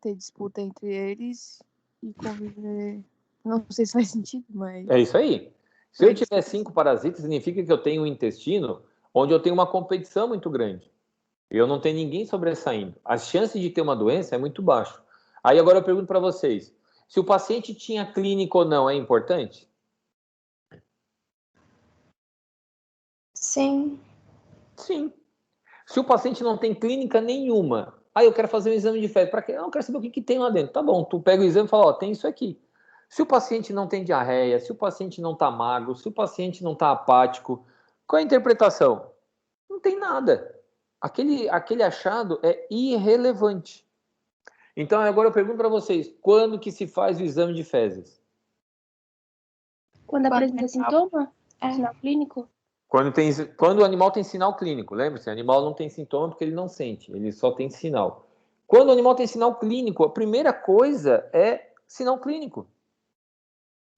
ter disputa entre eles e conviver. Não sei se faz sentido, mas. É isso aí. Se eu tiver 5 parasitas, significa que eu tenho um intestino onde eu tenho uma competição muito grande. Eu não tenho ninguém sobressaindo. A chance de ter uma doença é muito baixa. Aí agora eu pergunto para vocês: se o paciente tinha clínico ou não, é importante? Sim. Sim. Se o paciente não tem clínica nenhuma, aí eu quero fazer um exame de fezes. Para quê? Eu quero saber o que tem lá dentro. Tá bom, tu pega o exame e fala, ó, tem isso aqui. Se o paciente não tem diarreia, se o paciente não está magro, se o paciente não está apático, qual é a interpretação? Não tem nada. Aquele achado é irrelevante. Então agora eu pergunto para vocês, quando que se faz o exame de fezes? Quando apresenta sintoma? É. Sinal clínico? Quando o animal tem sinal clínico, lembre-se, o animal não tem sintoma porque ele não sente, ele só tem sinal. Quando o animal tem sinal clínico, a primeira coisa é sinal clínico.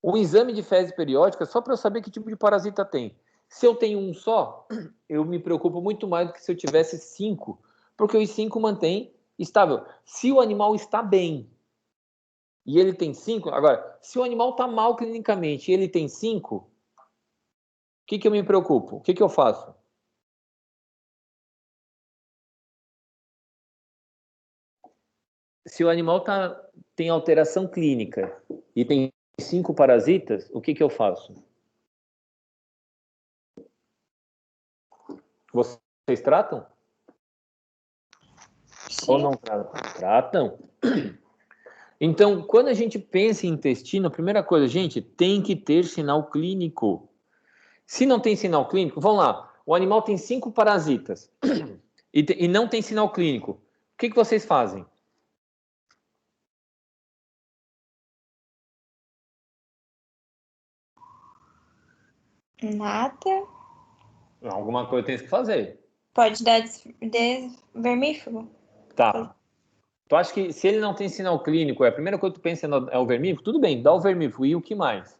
O exame de fezes periódica, só para eu saber que tipo de parasita tem. Se eu tenho um só, eu me preocupo muito mais do que se eu tivesse 5, porque os 5 mantém estável. Se o animal está bem e ele tem 5, agora, se o animal está mal clinicamente e ele tem 5, o que eu me preocupo? O que eu faço? Se o animal tem alteração clínica e tem 5 parasitas, o que eu faço? Vocês tratam? Sim. Ou não tratam? Tratam. Então, quando a gente pensa em intestino, a primeira coisa, gente, tem que ter sinal clínico. Se não tem sinal clínico, vamos lá, o animal tem 5 parasitas e não tem sinal clínico. O que vocês fazem? Nada. Alguma coisa tem que fazer. Pode dar vermífugo. Tá. Tu acha que se ele não tem sinal clínico, a primeira coisa que tu pensa é o vermífugo? Tudo bem, dá o vermífugo. E o que mais?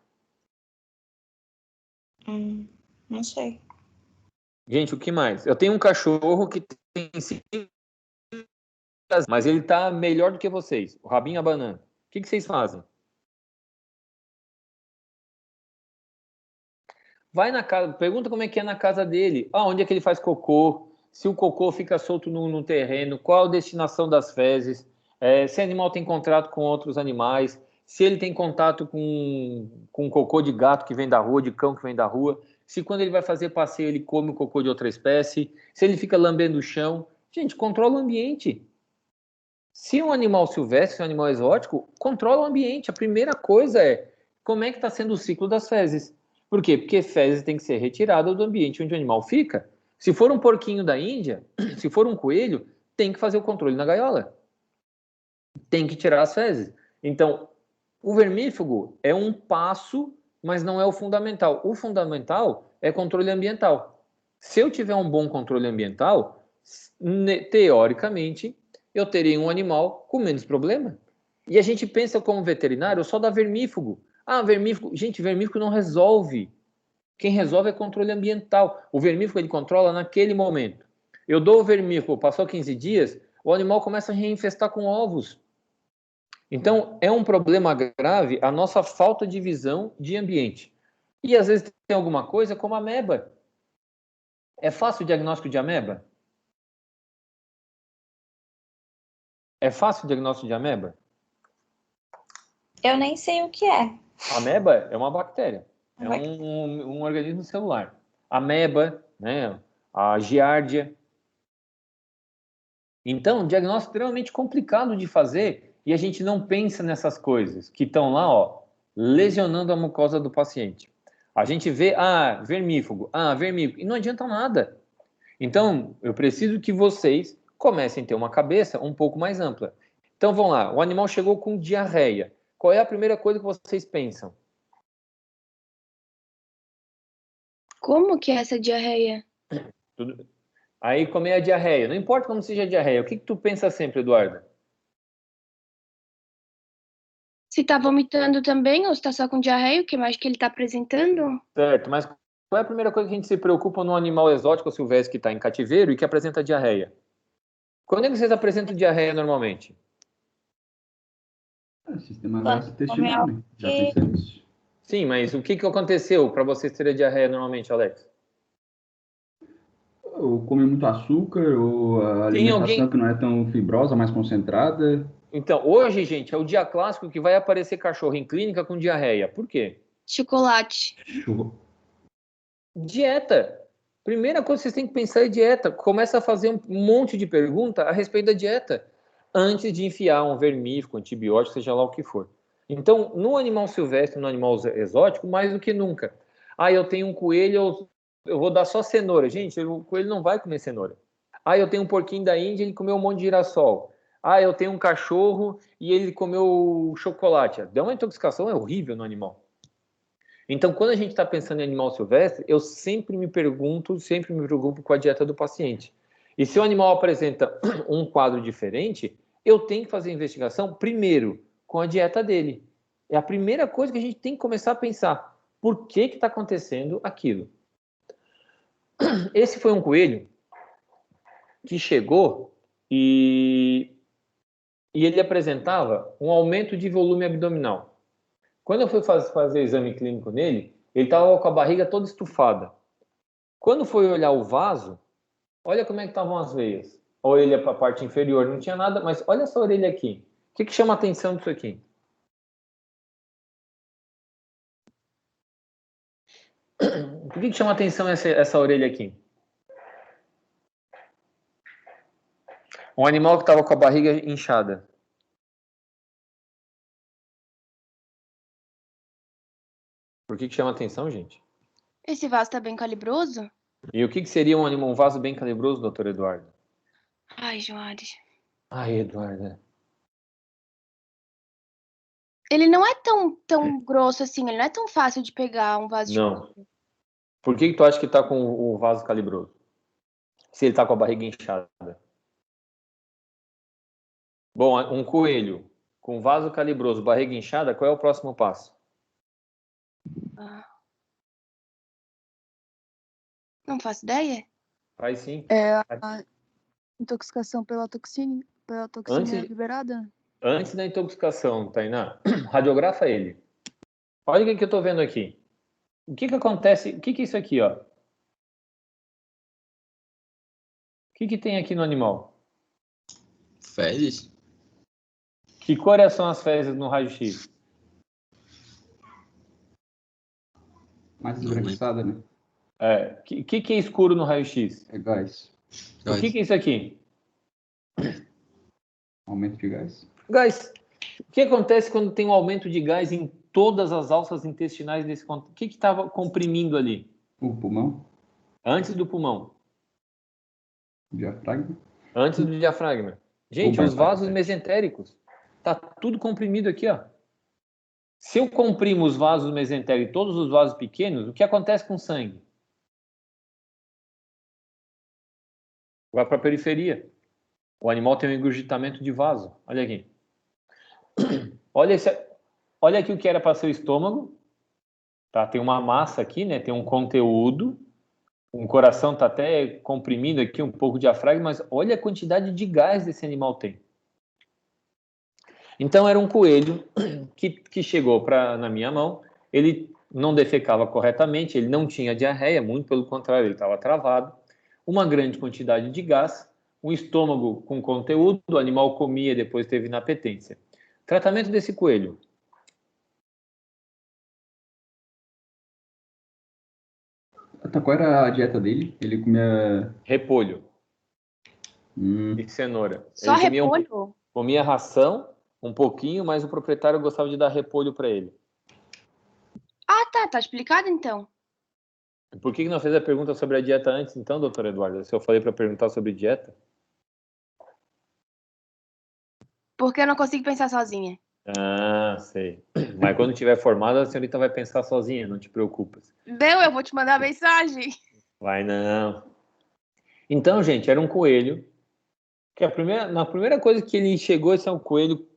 Não sei. Gente, o que mais? Eu tenho um cachorro que tem 5, mas ele tá melhor do que vocês. O rabinho abanando. O que vocês fazem? Vai na casa, pergunta como é que é na casa dele. Onde é que ele faz cocô? Se o cocô fica solto no terreno, qual a destinação das fezes? Se o animal tem contrato com outros animais, se ele tem contato com cocô de gato que vem da rua, de cão que vem da rua, se quando ele vai fazer passeio ele come o cocô de outra espécie, se ele fica lambendo o chão. Gente, controla o ambiente. Se um animal silvestre, se um animal exótico, controla o ambiente. A primeira coisa é como é que está sendo o ciclo das fezes. Por quê? Porque fezes tem que ser retirada do ambiente onde o animal fica. Se for um porquinho da Índia, se for um coelho, tem que fazer o controle na gaiola. Tem que tirar as fezes. Então, o vermífugo é um passo, mas não é o fundamental. O fundamental é controle ambiental. Se eu tiver um bom controle ambiental, teoricamente, eu terei um animal com menos problema. E a gente pensa como veterinário só dá vermífugo. Vermífugo. Gente, vermífugo não resolve. Quem resolve é controle ambiental. O vermífugo ele controla naquele momento. Eu dou o vermífugo, passou 15 dias, o animal começa a reinfestar com ovos. Então, é um problema grave a nossa falta de visão de ambiente. E às vezes tem alguma coisa como ameba. É fácil o diagnóstico de ameba? É fácil o diagnóstico de ameba? Eu nem sei o que é. Ameba é uma bactéria. É um organismo celular. Ameba, né? A giardia. Então, um diagnóstico extremamente complicado de fazer e a gente não pensa nessas coisas que estão lá, lesionando a mucosa do paciente. A gente vê, vermífugo, vermífugo, e não adianta nada. Então, eu preciso que vocês comecem a ter uma cabeça um pouco mais ampla. Então, vamos lá, o animal chegou com diarreia. Qual é a primeira coisa que vocês pensam? Como que é essa diarreia? Aí, como é a diarreia? Não importa como seja a diarreia, o que tu pensa sempre, Eduardo? Se tá vomitando também ou se tá só com diarreia, o que mais que ele tá apresentando? Certo, mas qual é a primeira coisa que a gente se preocupa num animal exótico ou silvestre que está em cativeiro e que apresenta diarreia? Quando é que vocês apresentam diarreia normalmente? Sistema gastrointestinal, né? Já pensei nisso. Sim, mas o que aconteceu para vocês terem diarreia normalmente, Alex? Ou come muito açúcar, ou a alimentação que não é tão fibrosa, mais concentrada. Então, hoje, gente, é o dia clássico que vai aparecer cachorro em clínica com diarreia. Por quê? Chocolate. Dieta. Primeira coisa que vocês têm que pensar é dieta. Começa a fazer um monte de pergunta a respeito da dieta antes de enfiar um vermífugo, antibiótico, seja lá o que for. Então, no animal silvestre, no animal exótico, mais do que nunca. Eu tenho um coelho, eu vou dar só cenoura. Gente, o coelho não vai comer cenoura. Eu tenho um porquinho da Índia, ele comeu um monte de girassol. Eu tenho um cachorro e ele comeu chocolate. Deu uma intoxicação horrível no animal. Então, quando a gente está pensando em animal silvestre, eu sempre me preocupo com a dieta do paciente. E se o animal apresenta um quadro diferente, eu tenho que fazer a investigação primeiro com a dieta dele. É a primeira coisa que a gente tem que começar a pensar. Por que está acontecendo aquilo? Esse foi um coelho que chegou e ele apresentava um aumento de volume abdominal. Quando eu fui fazer exame clínico nele, ele estava com a barriga toda estufada. Quando foi olhar o vaso, olha como é que estavam as veias. A orelha para a parte inferior não tinha nada, mas olha essa orelha aqui. O que chama a atenção disso aqui? Por que chama a atenção essa orelha aqui? Um animal que estava com a barriga inchada. Por que chama atenção, gente? Esse vaso tá bem calibroso? E o que seria um vaso bem calibroso, doutor Eduardo? Ai, Joares. Ai, Eduardo. Ele não é tão grosso assim, ele não é tão fácil de pegar um vaso de Não. Por que tu acha que tá com o vaso calibroso? Se ele tá com a barriga inchada. Bom, um coelho com vaso calibroso, barriga inchada, qual é o próximo passo? Não faço ideia. Faz sim. É a intoxicação pela toxina Antes- liberada? Antes da intoxicação, Tainá, radiografa ele. Olha o que eu estou vendo aqui. O que acontece? O que é isso aqui, ó? O que tem aqui no animal? Fezes? Que cores são as fezes no raio-x? Mais Não, né? esbranquiçada, né? Que é escuro no raio-x? É gás. O que é isso aqui? Aumento de gás. Gás. O que acontece quando tem um aumento de gás em todas as alças intestinais desse contexto? O que estava comprimindo ali? O pulmão, Antes do pulmão. o diafragma. Antes do diafragma. Gente, os vasos mesentéricos. Tá tudo comprimido aqui, ó. Se eu comprimo os vasos mesentéricos e todos os vasos pequenos, o que acontece com o sangue? Vai para a periferia. O animal tem um engurgitamento de vaso. Olha aqui. Olha aqui o que era para ser o estômago. Tá? Tem uma massa aqui, né? Tem um conteúdo. O coração está até comprimindo aqui um pouco de diafragma, mas olha a quantidade de gás esse animal tem. Então, era um coelho que chegou na minha mão. Ele não defecava corretamente, ele não tinha diarreia, muito pelo contrário, ele estava travado. Uma grande quantidade de gás, um estômago com conteúdo, o animal comia, depois teve inapetência. Tratamento desse coelho. Tá, qual era a dieta dele? Ele comia... Repolho e cenoura. Só Ele comia repolho? comia ração, um pouquinho, mas o proprietário gostava de dar repolho para ele. Ah, tá explicado então. Por que não fez a pergunta sobre a dieta antes, então, doutor Eduardo? Se eu falei para perguntar sobre dieta? Porque eu não consigo pensar sozinha. Ah, sei. Mas quando tiver formada, a senhorita vai pensar sozinha, não te preocupes. Não, eu vou te mandar mensagem. Vai não. Então, gente, era um coelho. Que na primeira coisa que ele chegou, esse é um coelho,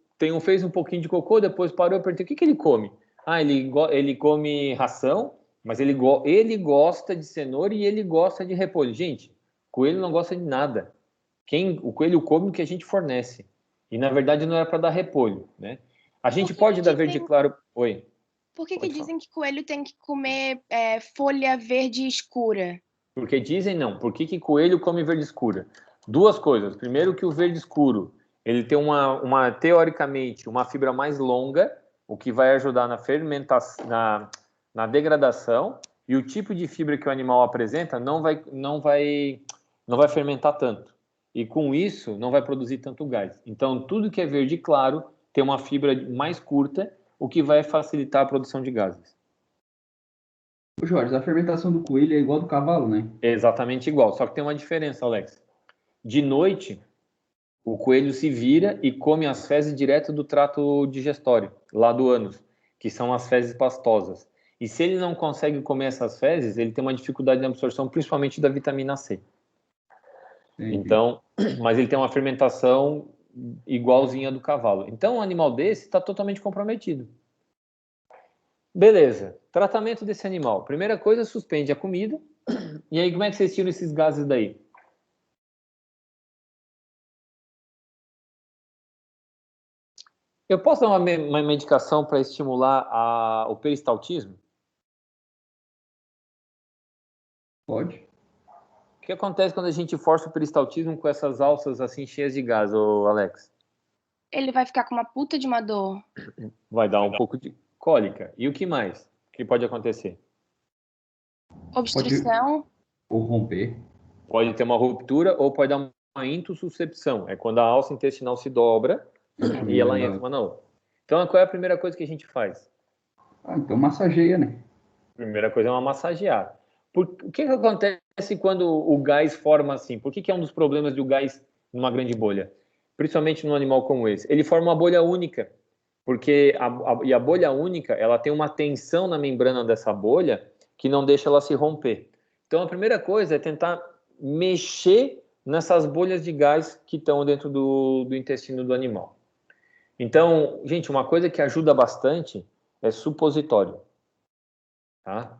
fez um pouquinho de cocô, depois parou e perguntei, o que ele come? Ah, ele come ração, mas ele gosta de cenoura e ele gosta de repolho. Gente, coelho não gosta de nada. O coelho come o que a gente fornece. E, na verdade, não era para dar repolho, né? A gente pode dar verde claro... Oi. Por que Pode dizem que coelho tem que comer folha verde escura? Porque dizem não. Por que coelho come verde escura? Duas coisas. Primeiro, que o verde escuro ele tem teoricamente uma fibra mais longa, o que vai ajudar na fermentação, na degradação, e o tipo de fibra que o animal apresenta não vai fermentar tanto. E com isso não vai produzir tanto gás. Então, tudo que é verde claro tem uma fibra mais curta, o que vai facilitar a produção de gases. Ô Jorge, a fermentação do coelho é igual do cavalo, né? É exatamente igual, só que tem uma diferença, Alex. De noite, o coelho se vira e come as fezes direto do trato digestório, lá do ânus, que são as fezes pastosas. E se ele não consegue comer essas fezes, ele tem uma dificuldade de absorção, principalmente da vitamina C. Entendi. Então, mas ele tem uma fermentação igualzinha do cavalo. Então, um animal desse está totalmente comprometido. Beleza. Tratamento desse animal. Primeira coisa, suspende a comida. E aí, como é que vocês tiram esses gases daí? Eu posso dar uma medicação para estimular o peristaltismo? Pode. O que acontece quando a gente força o peristaltismo com essas alças assim cheias de gás, ô Alex? Ele vai ficar com uma puta de uma dor. Vai dar um pouco de cólica. E o que mais que pode acontecer? Obstrução. Ou romper. Pode ter uma ruptura ou pode dar uma intussuscepção. É quando a alça intestinal se dobra e ela entra uma na outra. Então, qual é a primeira coisa que a gente faz? Então massageia, né? Primeira coisa é uma massageada. O que acontece quando o gás forma assim? Por que é um dos problemas do gás numa grande bolha? Principalmente num animal como esse. Ele forma uma bolha única, porque a bolha única ela tem uma tensão na membrana dessa bolha que não deixa ela se romper. Então, a primeira coisa é tentar mexer nessas bolhas de gás que estão dentro do intestino do animal. Então, gente, uma coisa que ajuda bastante é supositório. Tá?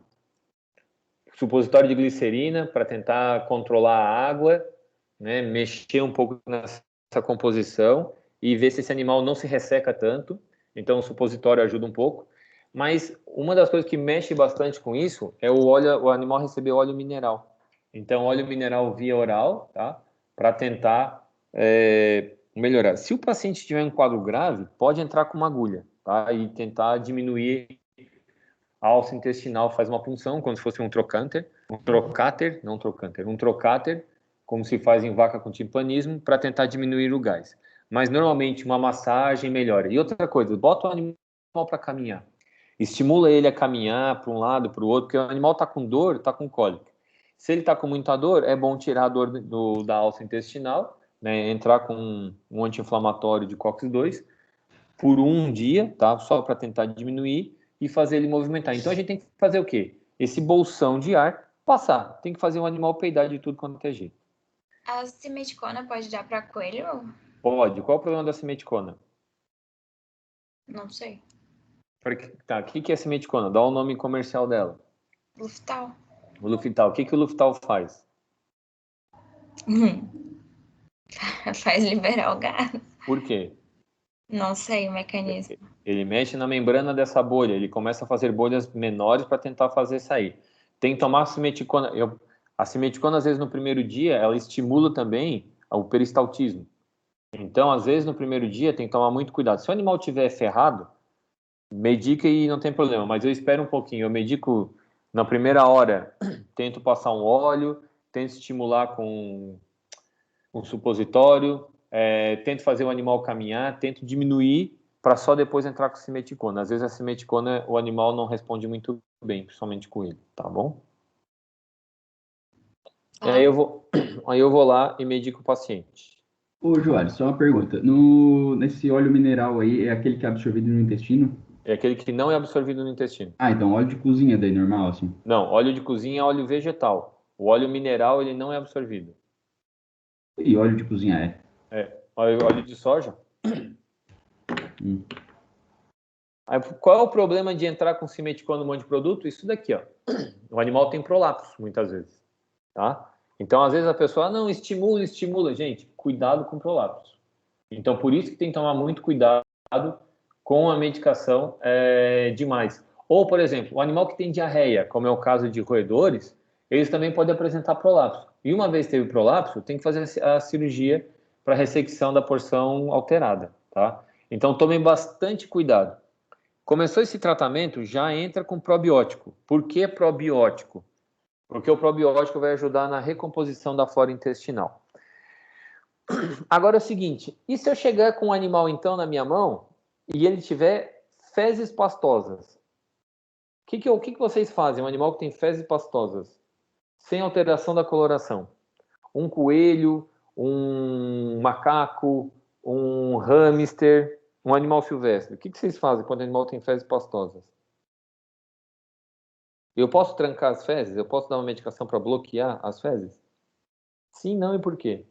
supositório de glicerina para tentar controlar a água, né? Mexer um pouco nessa composição e ver se esse animal não se resseca tanto. Então, o supositório ajuda um pouco. Mas uma das coisas que mexe bastante com isso é o animal receber óleo mineral. Então, óleo mineral via oral, tá? Para tentar melhorar. Se o paciente tiver um quadro grave, pode entrar com uma agulha, tá? E tentar diminuir a alça intestinal, faz uma punção, como se fosse um trocáter, como se faz em vaca com timpanismo, para tentar diminuir o gás. Mas, normalmente, uma massagem melhora. E outra coisa, bota o animal para caminhar. Estimula ele a caminhar para um lado, para o outro, porque o animal está com dor, está com cólica. Se ele está com muita dor, é bom tirar a dor da alça intestinal, né, entrar com um anti-inflamatório de COX-2 por um dia, tá? Só para tentar diminuir e fazer ele movimentar. Então, a gente tem que fazer o quê? Esse bolsão de ar passar. Tem que fazer o animal peidar de tudo quanto é jeito. A simeticona pode dar para coelho? Pode. Qual é o problema da simeticona? Não sei. Tá, o que é simeticona? Dá o nome comercial dela. Luftal. O Luftal. O que o Luftal faz? Faz liberar o gás. Por quê? Não sei o mecanismo. Ele mexe na membrana dessa bolha. Ele começa a fazer bolhas menores para tentar fazer sair. Tem que tomar a simeticona. A simeticona, às vezes, no primeiro dia, ela estimula também o peristaltismo. Então, às vezes, no primeiro dia, tem que tomar muito cuidado. Se o animal estiver ferrado, medica e não tem problema, mas eu espero um pouquinho. Eu medico na primeira hora, tento passar um óleo, tento estimular com um supositório, tento fazer o animal caminhar, tento diminuir para só depois entrar com simeticona. Às vezes a simeticona o animal não responde muito bem, principalmente com ele, tá bom? E aí eu vou lá e medico o paciente. Ô, Joalho, só uma pergunta. Nesse óleo mineral aí, é aquele que é absorvido no intestino? É aquele que não é absorvido no intestino. Ah, então óleo de cozinha daí, normal, assim? Não, óleo de cozinha é óleo vegetal. O óleo mineral, ele não é absorvido. E óleo de cozinha é? Óleo de soja. Aí, qual é o problema de entrar com simeticona no monte de produto? Isso daqui, ó. O animal tem prolapso, muitas vezes, tá? Então, às vezes a pessoa, não, estimula. Gente, cuidado com prolapso. Então, por isso que tem que tomar muito cuidado com a medicação demais. Ou, por exemplo, o animal que tem diarreia, como é o caso de roedores, eles também podem apresentar prolapso. E uma vez que teve prolapso, tem que fazer a cirurgia para ressecção da porção alterada, tá? Então, tomem bastante cuidado. Começou esse tratamento, já entra com probiótico. Por que probiótico? Porque o probiótico vai ajudar na recomposição da flora intestinal. Agora é o seguinte, e se eu chegar com um animal, então, na minha mão, e ele tiver fezes pastosas? O que vocês fazem? Um animal que tem fezes pastosas, sem alteração da coloração. Um coelho, um macaco, um hamster, um animal silvestre. O que vocês fazem quando o animal tem fezes pastosas? Eu posso trancar as fezes? Eu posso dar uma medicação para bloquear as fezes? Sim, não e por quê?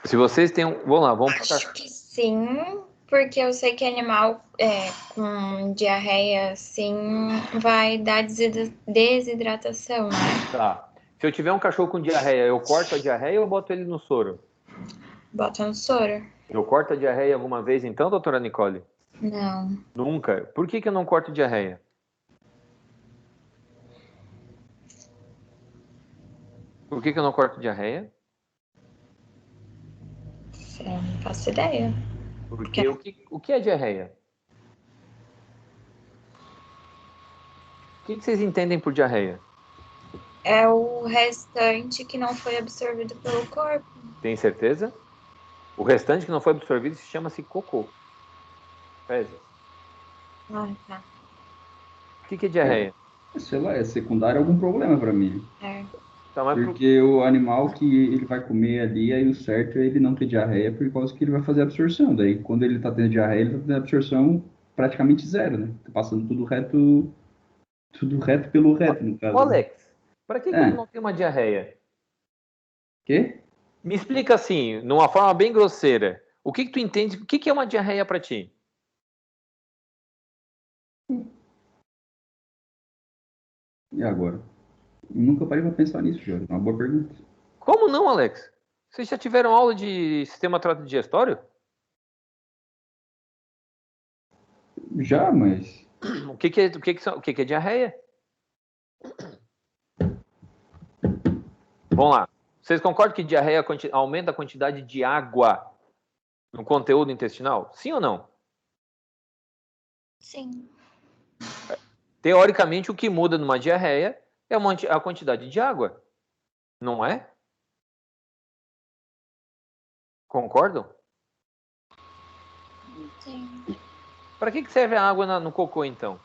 Se vocês têm vamos lá, vamos para Acho que sim, porque eu sei que animal com diarreia, assim, vai dar desidratação, né? Tá. Se eu tiver um cachorro com diarreia, eu corto a diarreia ou eu boto ele no soro? Bota no soro. Eu corto a diarreia alguma vez então, doutora Nicole? Não. Nunca. Por que eu não corto diarreia? Por que eu não corto diarreia? Não faço ideia. Porque o que é diarreia? O que vocês entendem por diarreia? É o restante que não foi absorvido pelo corpo. Tem certeza? O restante que não foi absorvido chama-se cocô. Fezes. Ah, tá. O que é diarreia? Sei lá, é secundário algum problema para mim. Tá, mas Porque o animal que ele vai comer ali, aí o certo é ele não ter diarreia, por causa que ele vai fazer absorção. Daí, quando ele tá tendo diarreia, ele tá tendo absorção praticamente zero, né? Tá passando tudo reto pelo reto, no caso. Ô, Alex, para que ele não tem uma diarreia? Quê? Me explica assim, numa forma bem grosseira. O que tu entende? O que é uma diarreia para ti? E agora? Nunca parei para pensar nisso, Jorge. É uma boa pergunta. Como não, Alex? Vocês já tiveram aula de sistema trato digestório? Já, mas O que é diarreia? Vamos lá. Vocês concordam que diarreia aumenta a quantidade de água no conteúdo intestinal? Sim ou não? Sim. Teoricamente, o que muda numa diarreia é a quantidade de água. Não é? Concordam? Sim. Para que serve a água no cocô, então?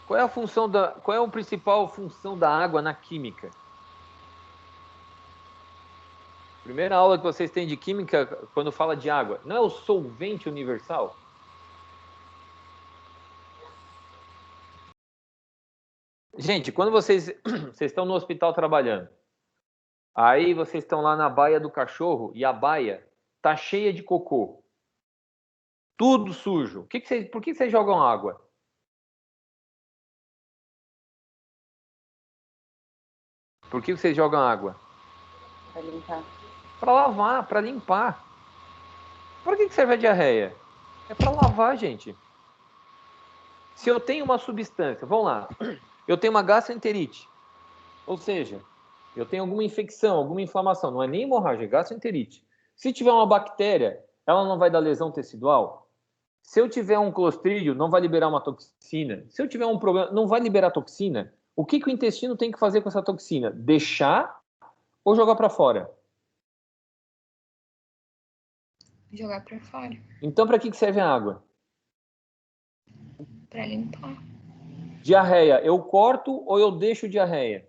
Qual é a principal função da água na química? Primeira aula que vocês têm de química, quando fala de água, não é o solvente universal? Gente, quando vocês estão no hospital trabalhando, aí vocês estão lá na baia do cachorro e a baia tá cheia de cocô. Tudo sujo. Por que vocês jogam água? Por que vocês jogam água? Para limpar. Para lavar, para limpar. Por que serve a diarreia? É para lavar, gente. Se eu tenho uma substância, vamos lá, eu tenho uma gastroenterite, ou seja, eu tenho alguma infecção, alguma inflamação, não é nem hemorragia, é gastroenterite. Se tiver uma bactéria, ela não vai dar lesão tecidual? Se eu tiver um clostrídio, não vai liberar uma toxina? Se eu tiver um problema, não vai liberar toxina? O que o intestino tem que fazer com essa toxina? Deixar ou jogar para fora? Jogar pra fora. Então, para que serve a água? Pra limpar. Diarreia, eu corto ou eu deixo diarreia?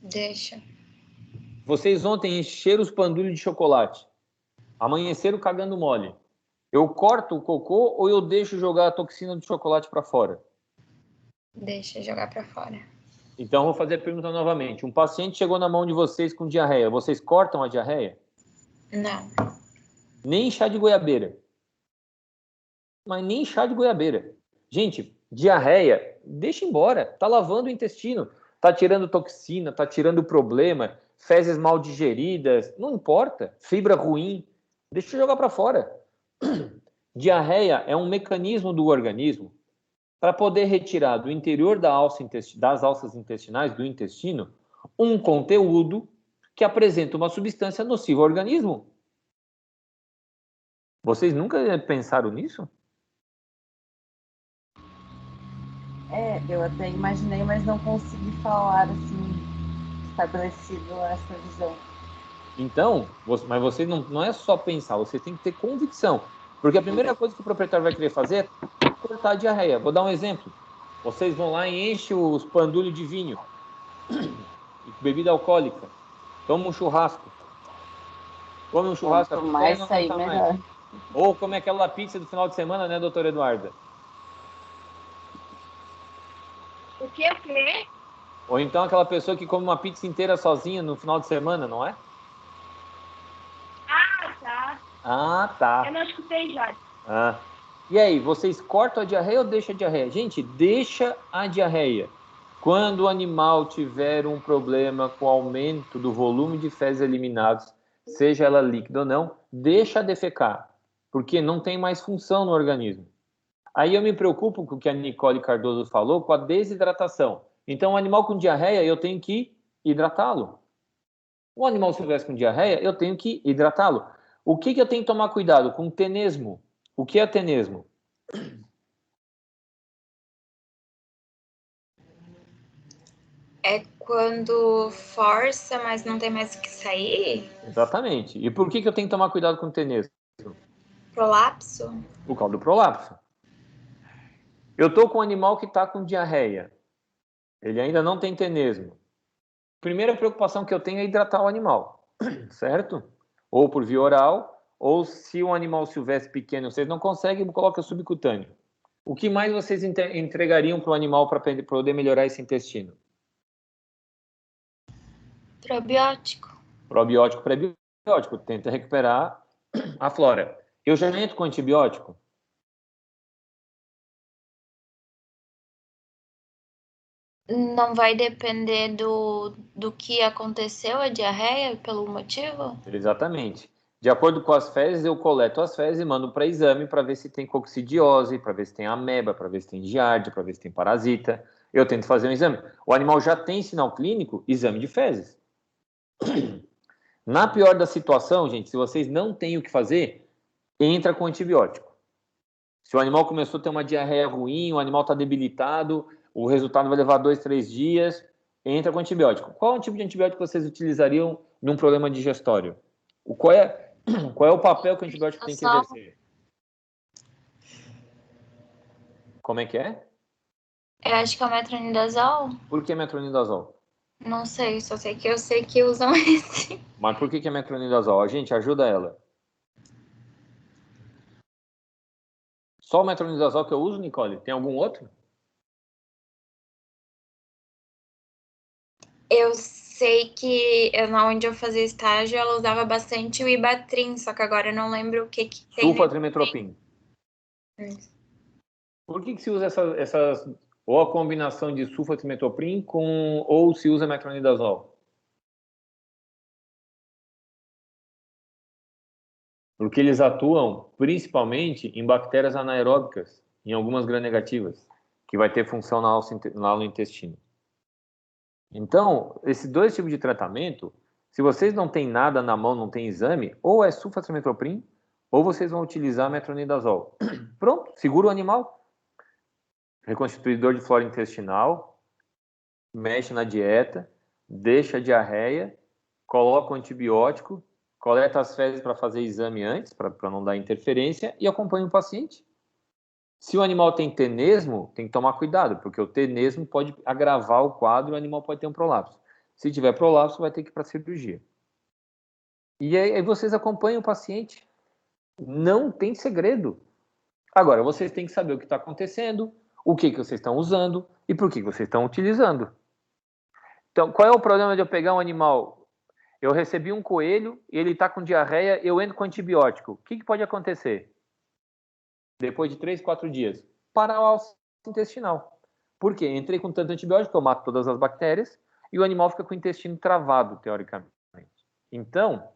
Deixa. Vocês ontem encheram os pandulhos de chocolate. Amanheceram cagando mole. Eu corto o cocô ou eu deixo jogar a toxina do chocolate para fora? Deixa jogar pra fora. Então, vou fazer a pergunta novamente. Um paciente chegou na mão de vocês com diarreia. Vocês cortam a diarreia? Não. Nem chá de goiabeira. Mas nem chá de goiabeira. Gente, diarreia, deixa embora. Tá lavando o intestino. Tá tirando toxina, tá tirando problema. Fezes mal digeridas. Não importa. Fibra ruim. Deixa eu jogar para fora. Diarreia é um mecanismo do organismo para poder retirar do interior das alças intestinais, do intestino, um conteúdo que apresenta uma substância nociva ao organismo. Vocês nunca pensaram nisso? Eu até imaginei, mas não consegui falar assim, estabelecido essa visão. Então, mas você não é só pensar, você tem que ter convicção. Porque a primeira coisa que o proprietário vai querer fazer é cortar a diarreia. Vou dar um exemplo. Vocês vão lá e enchem os pandulhos de vinho, bebida alcoólica, tomam um churrasco. Come um churrasco Quanto até mais não sair, aguentar melhor. mais. Ou come aquela pizza do final de semana, né, doutora Eduarda? O quê? O quê? Ou então aquela pessoa que come uma pizza inteira sozinha no final de semana, não é? Ah, tá. Ah, tá. Eu não escutei, Jorge. Ah. E aí, vocês cortam a diarreia ou deixam a diarreia? Gente, deixa a diarreia. Quando o animal tiver um problema com o aumento do volume de fezes eliminados, seja ela líquida ou não, deixa defecar, porque não tem mais função no organismo. Aí eu me preocupo com o que a Nicole Cardoso falou, com a desidratação. Então, um animal com diarreia, eu tenho que hidratá-lo. Um animal silvestre com diarreia, eu tenho que hidratá-lo. O que eu tenho que tomar cuidado? Com tenesmo. O que é tenesmo? É quando força, mas não tem mais o que sair? Exatamente. E por que eu tenho que tomar cuidado com tenesmo? Prolapso? Por causa do prolapso. Eu estou com um animal que está com diarreia. Ele ainda não tem tenesmo. Primeira preocupação que eu tenho é hidratar o animal, certo? Ou por via oral, ou se um animal silvestre pequeno vocês não conseguem, coloca subcutâneo. O que mais vocês entregariam para o animal para poder melhorar esse intestino? Probiótico? Probiótico, prebiótico. Tenta recuperar a flora. Eu já entro com antibiótico? Não vai depender do que aconteceu, a diarreia, pelo motivo? Exatamente. De acordo com as fezes, eu coleto as fezes e mando para exame para ver se tem coccidiose, para ver se tem ameba, para ver se tem giardia, para ver se tem parasita. Eu tento fazer um exame. O animal já tem sinal clínico, exame de fezes. Na pior da situação, gente, se vocês não têm o que fazer, entra com antibiótico. Se o animal começou a ter uma diarreia ruim, o animal está debilitado, o resultado vai levar 2, 3 dias, entra com antibiótico. Qual tipo de antibiótico vocês utilizariam num problema digestório? Qual é o papel que o antibiótico tem que exercer? Como é que é? Eu acho que é o metronidazol. Por que metronidazol? Não sei, só sei que eu sei que usam esse. Mas por que é metronidazol? A gente ajuda ela. Só o metronidazol que eu uso, Nicole? Tem algum outro? Eu sei que onde eu fazia estágio, ela usava bastante o Ibatrim, só que agora eu não lembro o que tem. Sulfatrimetropin. Por que se usa essas ou a combinação de sulfatrimetoprim ou se usa metronidazol? Porque eles atuam principalmente em bactérias anaeróbicas, em algumas gram-negativas, que vai ter função lá no intestino. Então, esses dois tipos de tratamento, se vocês não têm nada na mão, não tem exame, ou é sulfatrimetoprim, ou vocês vão utilizar metronidazol. Pronto, segura o animal. Reconstituidor de flora intestinal, mexe na dieta, deixa a diarreia, coloca o antibiótico, coleta as fezes para fazer exame antes, para não dar interferência, e acompanha o paciente. Se o animal tem tenesmo, tem que tomar cuidado, porque o tenesmo pode agravar o quadro e o animal pode ter um prolapso. Se tiver prolapso, vai ter que ir para a cirurgia. E aí vocês acompanham o paciente. Não tem segredo. Agora, vocês têm que saber o que está acontecendo, o que vocês estão usando e por que vocês estão utilizando. Então, qual é o problema de eu pegar um animal? Eu recebi um coelho e ele está com diarreia, eu entro com antibiótico. O que pode acontecer? Depois de 3, 4 dias, parar o alce intestinal. Por quê? Entrei com tanto antibiótico, eu mato todas as bactérias e o animal fica com o intestino travado, teoricamente. Então,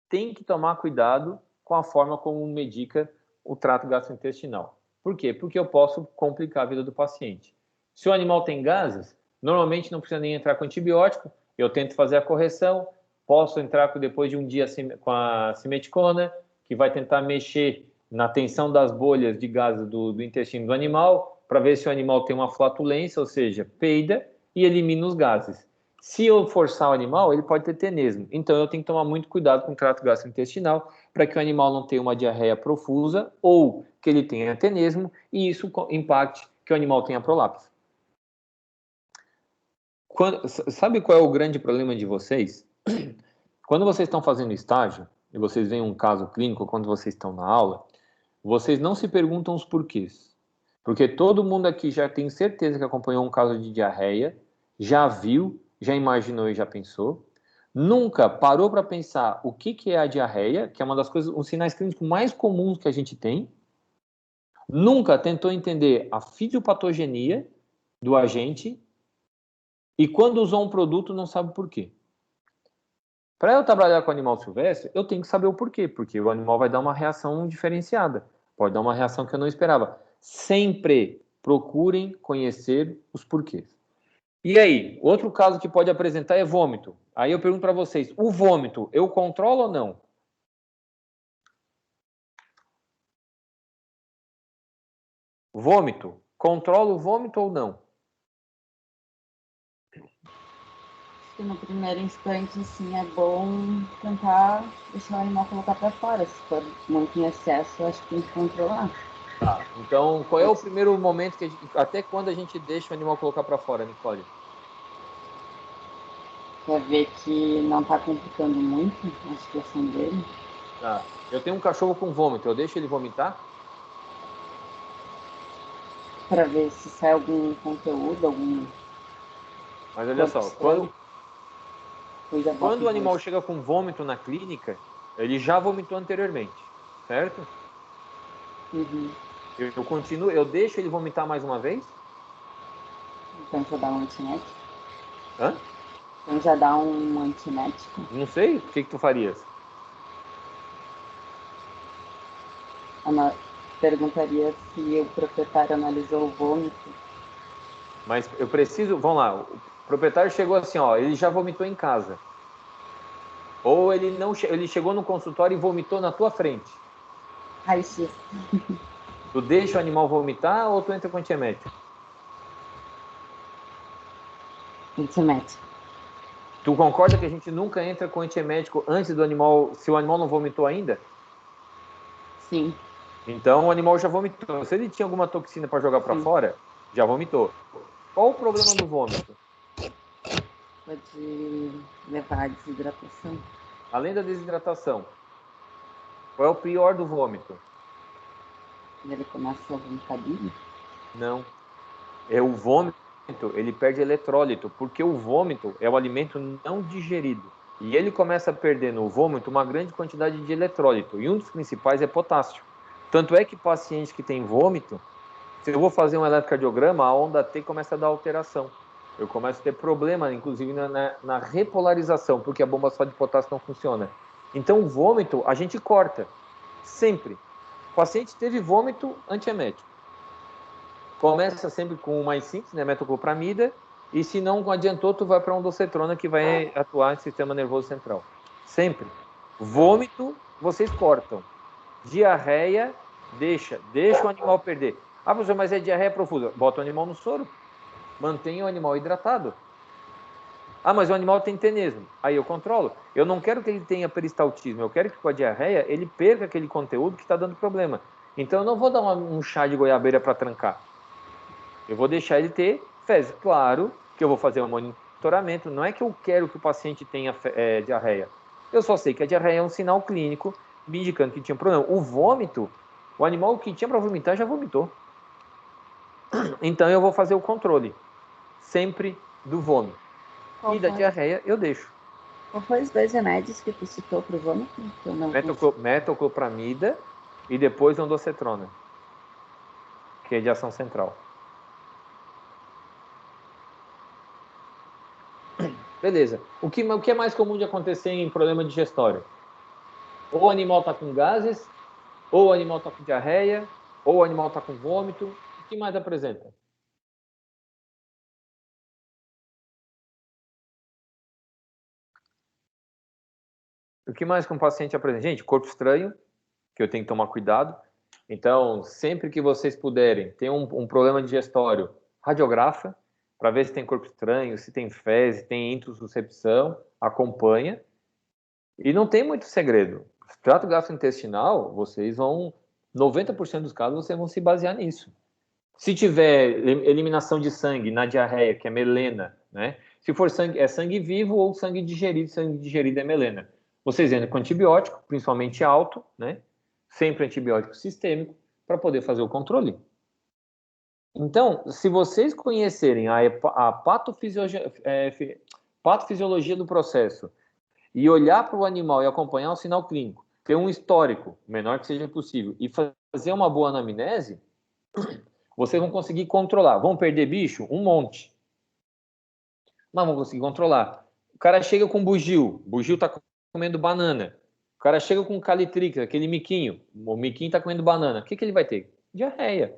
tem que tomar cuidado com a forma como medica o trato gastrointestinal. Por quê? Porque eu posso complicar a vida do paciente. Se o animal tem gases, normalmente não precisa nem entrar com antibiótico, eu tento fazer a correção, posso entrar depois de um dia com a simeticona, que vai tentar mexer na tensão das bolhas de gases do intestino do animal, para ver se o animal tem uma flatulência, ou seja, peida, e elimina os gases. Se eu forçar o animal, ele pode ter tenesmo. Então, eu tenho que tomar muito cuidado com o trato gastrointestinal para que o animal não tenha uma diarreia profusa ou que ele tenha tenesmo e isso impacte que o animal tenha prolapso. Sabe qual é o grande problema de vocês? Quando vocês estão fazendo estágio e vocês veem um caso clínico, quando vocês estão na aula, vocês não se perguntam os porquês. Porque todo mundo aqui já tem certeza que acompanhou um caso de diarreia, já viu, já imaginou e já pensou. Nunca parou para pensar o que é a diarreia, que é uma das coisas, os sinais clínicos mais comuns que a gente tem. Nunca tentou entender a fisiopatogenia do agente e quando usou um produto não sabe por quê. Para eu trabalhar com animal silvestre, eu tenho que saber o porquê, porque o animal vai dar uma reação diferenciada, pode dar uma reação que eu não esperava. Sempre procurem conhecer os porquês. E aí, outro caso que pode apresentar é vômito. Aí eu pergunto para vocês, o vômito, eu controlo ou não? Vômito, controlo o vômito ou não? Acho que no primeiro instante, assim, é bom tentar deixar o animal colocar para fora. Se for muito em excesso, acho que tem que controlar. Tá, então qual é o primeiro momento que até quando a gente deixa o animal colocar para fora, Nicole? Quer ver que não está complicando muito a situação dele? Tá. Eu tenho um cachorro com vômito, eu deixo ele vomitar? Para ver se sai algum conteúdo, algum... Mas olha só, Depois já Quando o bota animal dois. chega com vômito na clínica, ele já vomitou anteriormente, certo? Uhum. Eu continuo, eu deixo ele vomitar mais uma vez? Então já dá um antinético. Hã? Então já dá um antinético. Não sei, o que tu farias? Perguntaria se o proprietário analisou o vômito. Mas eu preciso, vamos lá, o proprietário chegou assim, ó, ele já vomitou em casa. Ou ele não, ele chegou no consultório e vomitou na tua frente. Raio-x. Tu deixa o animal vomitar ou tu entra com antiemético? Antinético. Tu concorda que a gente nunca entra com antiemético antes do animal, se o animal não vomitou ainda? Sim. Então o animal já vomitou. Se ele tinha alguma toxina para jogar para Sim. fora, já vomitou. Qual o problema do vômito? Pode levar à desidratação. Além da desidratação, qual é o pior do vômito? Ele começa a vomitar bile. Não. É o vômito, ele perde eletrólito, porque o vômito é o alimento não digerido. E ele começa a perder no vômito uma grande quantidade de eletrólito. E um dos principais é potássio. Tanto é que pacientes que têm vômito, se eu vou fazer um eletrocardiograma, a onda T começa a dar alteração. Eu começo a ter problema, inclusive, na repolarização, porque a bomba só de potássio não funciona. Então, o vômito, a gente corta. Sempre. O paciente teve vômito, antiemético. Começa sempre com o mais simples, né, metoclopramida, e se não adiantou, tu vai para ondansetrona, que vai atuar no sistema nervoso central. Sempre. Vômito, vocês cortam. Diarreia, deixa o animal perder. Ah, professor, mas é diarreia profusa. Bota o animal no soro. Mantenha o animal hidratado. Ah, mas o animal tem tenesmo. Aí eu controlo. Eu não quero que ele tenha peristaltismo. Eu quero que com a diarreia ele perca aquele conteúdo que está dando problema. Então eu não vou dar um chá de goiabeira para trancar. Eu vou deixar ele ter fezes. Claro que eu vou fazer um monitoramento. Não é que eu quero que o paciente tenha diarreia. Eu só sei que a diarreia é um sinal clínico me indicando que tinha problema. O vômito, o animal que tinha para vomitar já vomitou. Então eu vou fazer o controle sempre do vômito. Qual E da foi? diarreia eu deixo. Qual foi os dois remédios que tu citou pro vômito? Que eu não Metoclopramida e depois ondansetrona, que é de ação central. Beleza. O que é mais comum de acontecer em problema digestório? Ou o animal está com gases, ou o animal está com diarreia, ou o animal está com vômito. O que mais apresenta? O que mais que um paciente apresenta? Gente, corpo estranho, que eu tenho que tomar cuidado. Então, sempre que vocês puderem, tem um problema digestório, radiografa, para ver se tem corpo estranho, se tem fezes, tem intussuscepção, acompanha. E não tem muito segredo. Trato gastrointestinal, vocês vão, 90% dos casos, vocês vão se basear nisso. Se tiver eliminação de sangue na diarreia, que é melena, né? Se for sangue, é sangue vivo ou sangue digerido é melena. Vocês entram com antibiótico, principalmente alto, né? Sempre antibiótico sistêmico, para poder fazer o controle. Então, se vocês conhecerem a patofisiologia do processo e olhar para o animal e acompanhar o sinal clínico, ter um histórico, menor que seja possível, e fazer uma boa anamnese, vocês vão conseguir controlar. Vão perder bicho? Um monte. Mas vão conseguir controlar. O cara chega com bugio está comendo banana. O cara chega com calitrix, aquele miquinho, o miquinho está comendo banana. O que ele vai ter? Diarreia.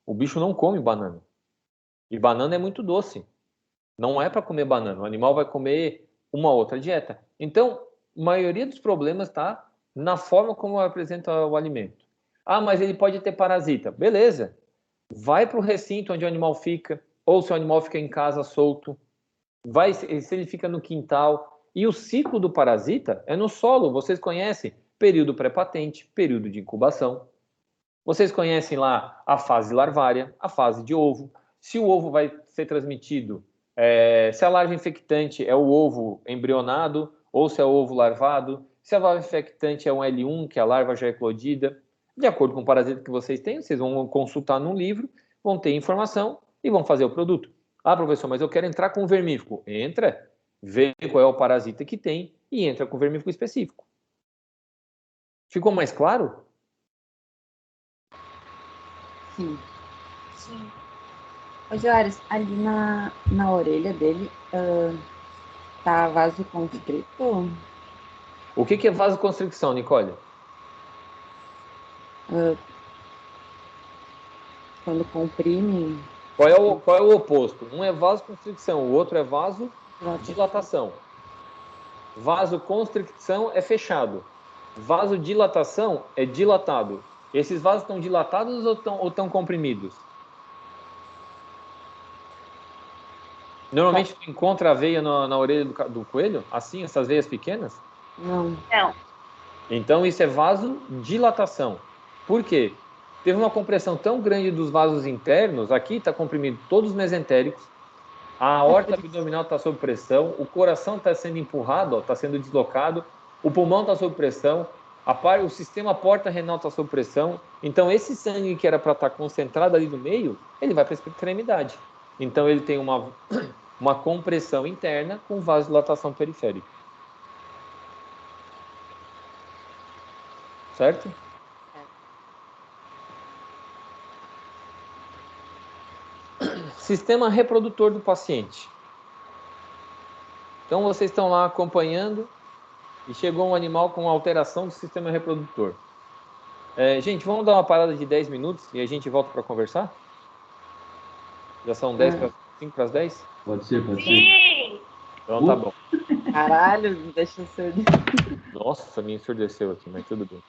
O bicho não come banana. E banana é muito doce. Não é para comer banana. O animal vai comer uma outra dieta. Então, a maioria dos problemas está na forma como apresenta o alimento. Ah, mas ele pode ter parasita. Beleza. Vai para o recinto onde o animal fica, ou se o animal fica em casa solto. Vai, se ele fica no quintal. E o ciclo do parasita é no solo. Vocês conhecem período pré-patente, período de incubação. Vocês conhecem lá a fase larvária, a fase de ovo. Se o ovo vai ser transmitido, se a larva infectante é o ovo embrionado ou se é o ovo larvado, se a larva infectante é um L1, que é a larva já eclodida. De acordo com o parasita que vocês têm, vocês vão consultar num livro, vão ter informação e vão fazer o produto. Ah, professor, mas eu quero entrar com vermífugo. Entra. vê qual é o parasita que tem e entra com o vermífugo específico. Ficou mais claro? Sim. Sim. Ô, Joares, ali na orelha dele tá vasoconstricto? O que é vasoconstricção, Nicole? Quando comprime. Qual é o oposto? Um é vasoconstricção, o outro é vasodilatação. Vasoconstricção é fechado. Vasodilatação é dilatado. Esses vasos estão dilatados ou estão comprimidos? Normalmente tu encontra a veia na orelha do coelho? Assim, essas veias pequenas? Não. Então isso é vasodilatação. Por quê? Teve uma compressão tão grande dos vasos internos, aqui está comprimido todos os mesentéricos, a aorta abdominal está sob pressão, o coração está sendo empurrado, está sendo deslocado, o pulmão está sob pressão, o sistema porta-renal está sob pressão. Então esse sangue que era para estar concentrado ali no meio, ele vai para a extremidade. Então ele tem uma compressão interna com vasodilatação periférica. Certo? Sistema reprodutor do paciente. Então vocês estão lá acompanhando e chegou um animal com alteração do sistema reprodutor. Gente, vamos dar uma parada de 10 minutos e a gente volta para conversar? Já são 5 para as 10? Pode ser. Sim! Então tá bom. Caralho, deixa eu ser. Nossa, me ensurdeceu aqui, mas tudo bem.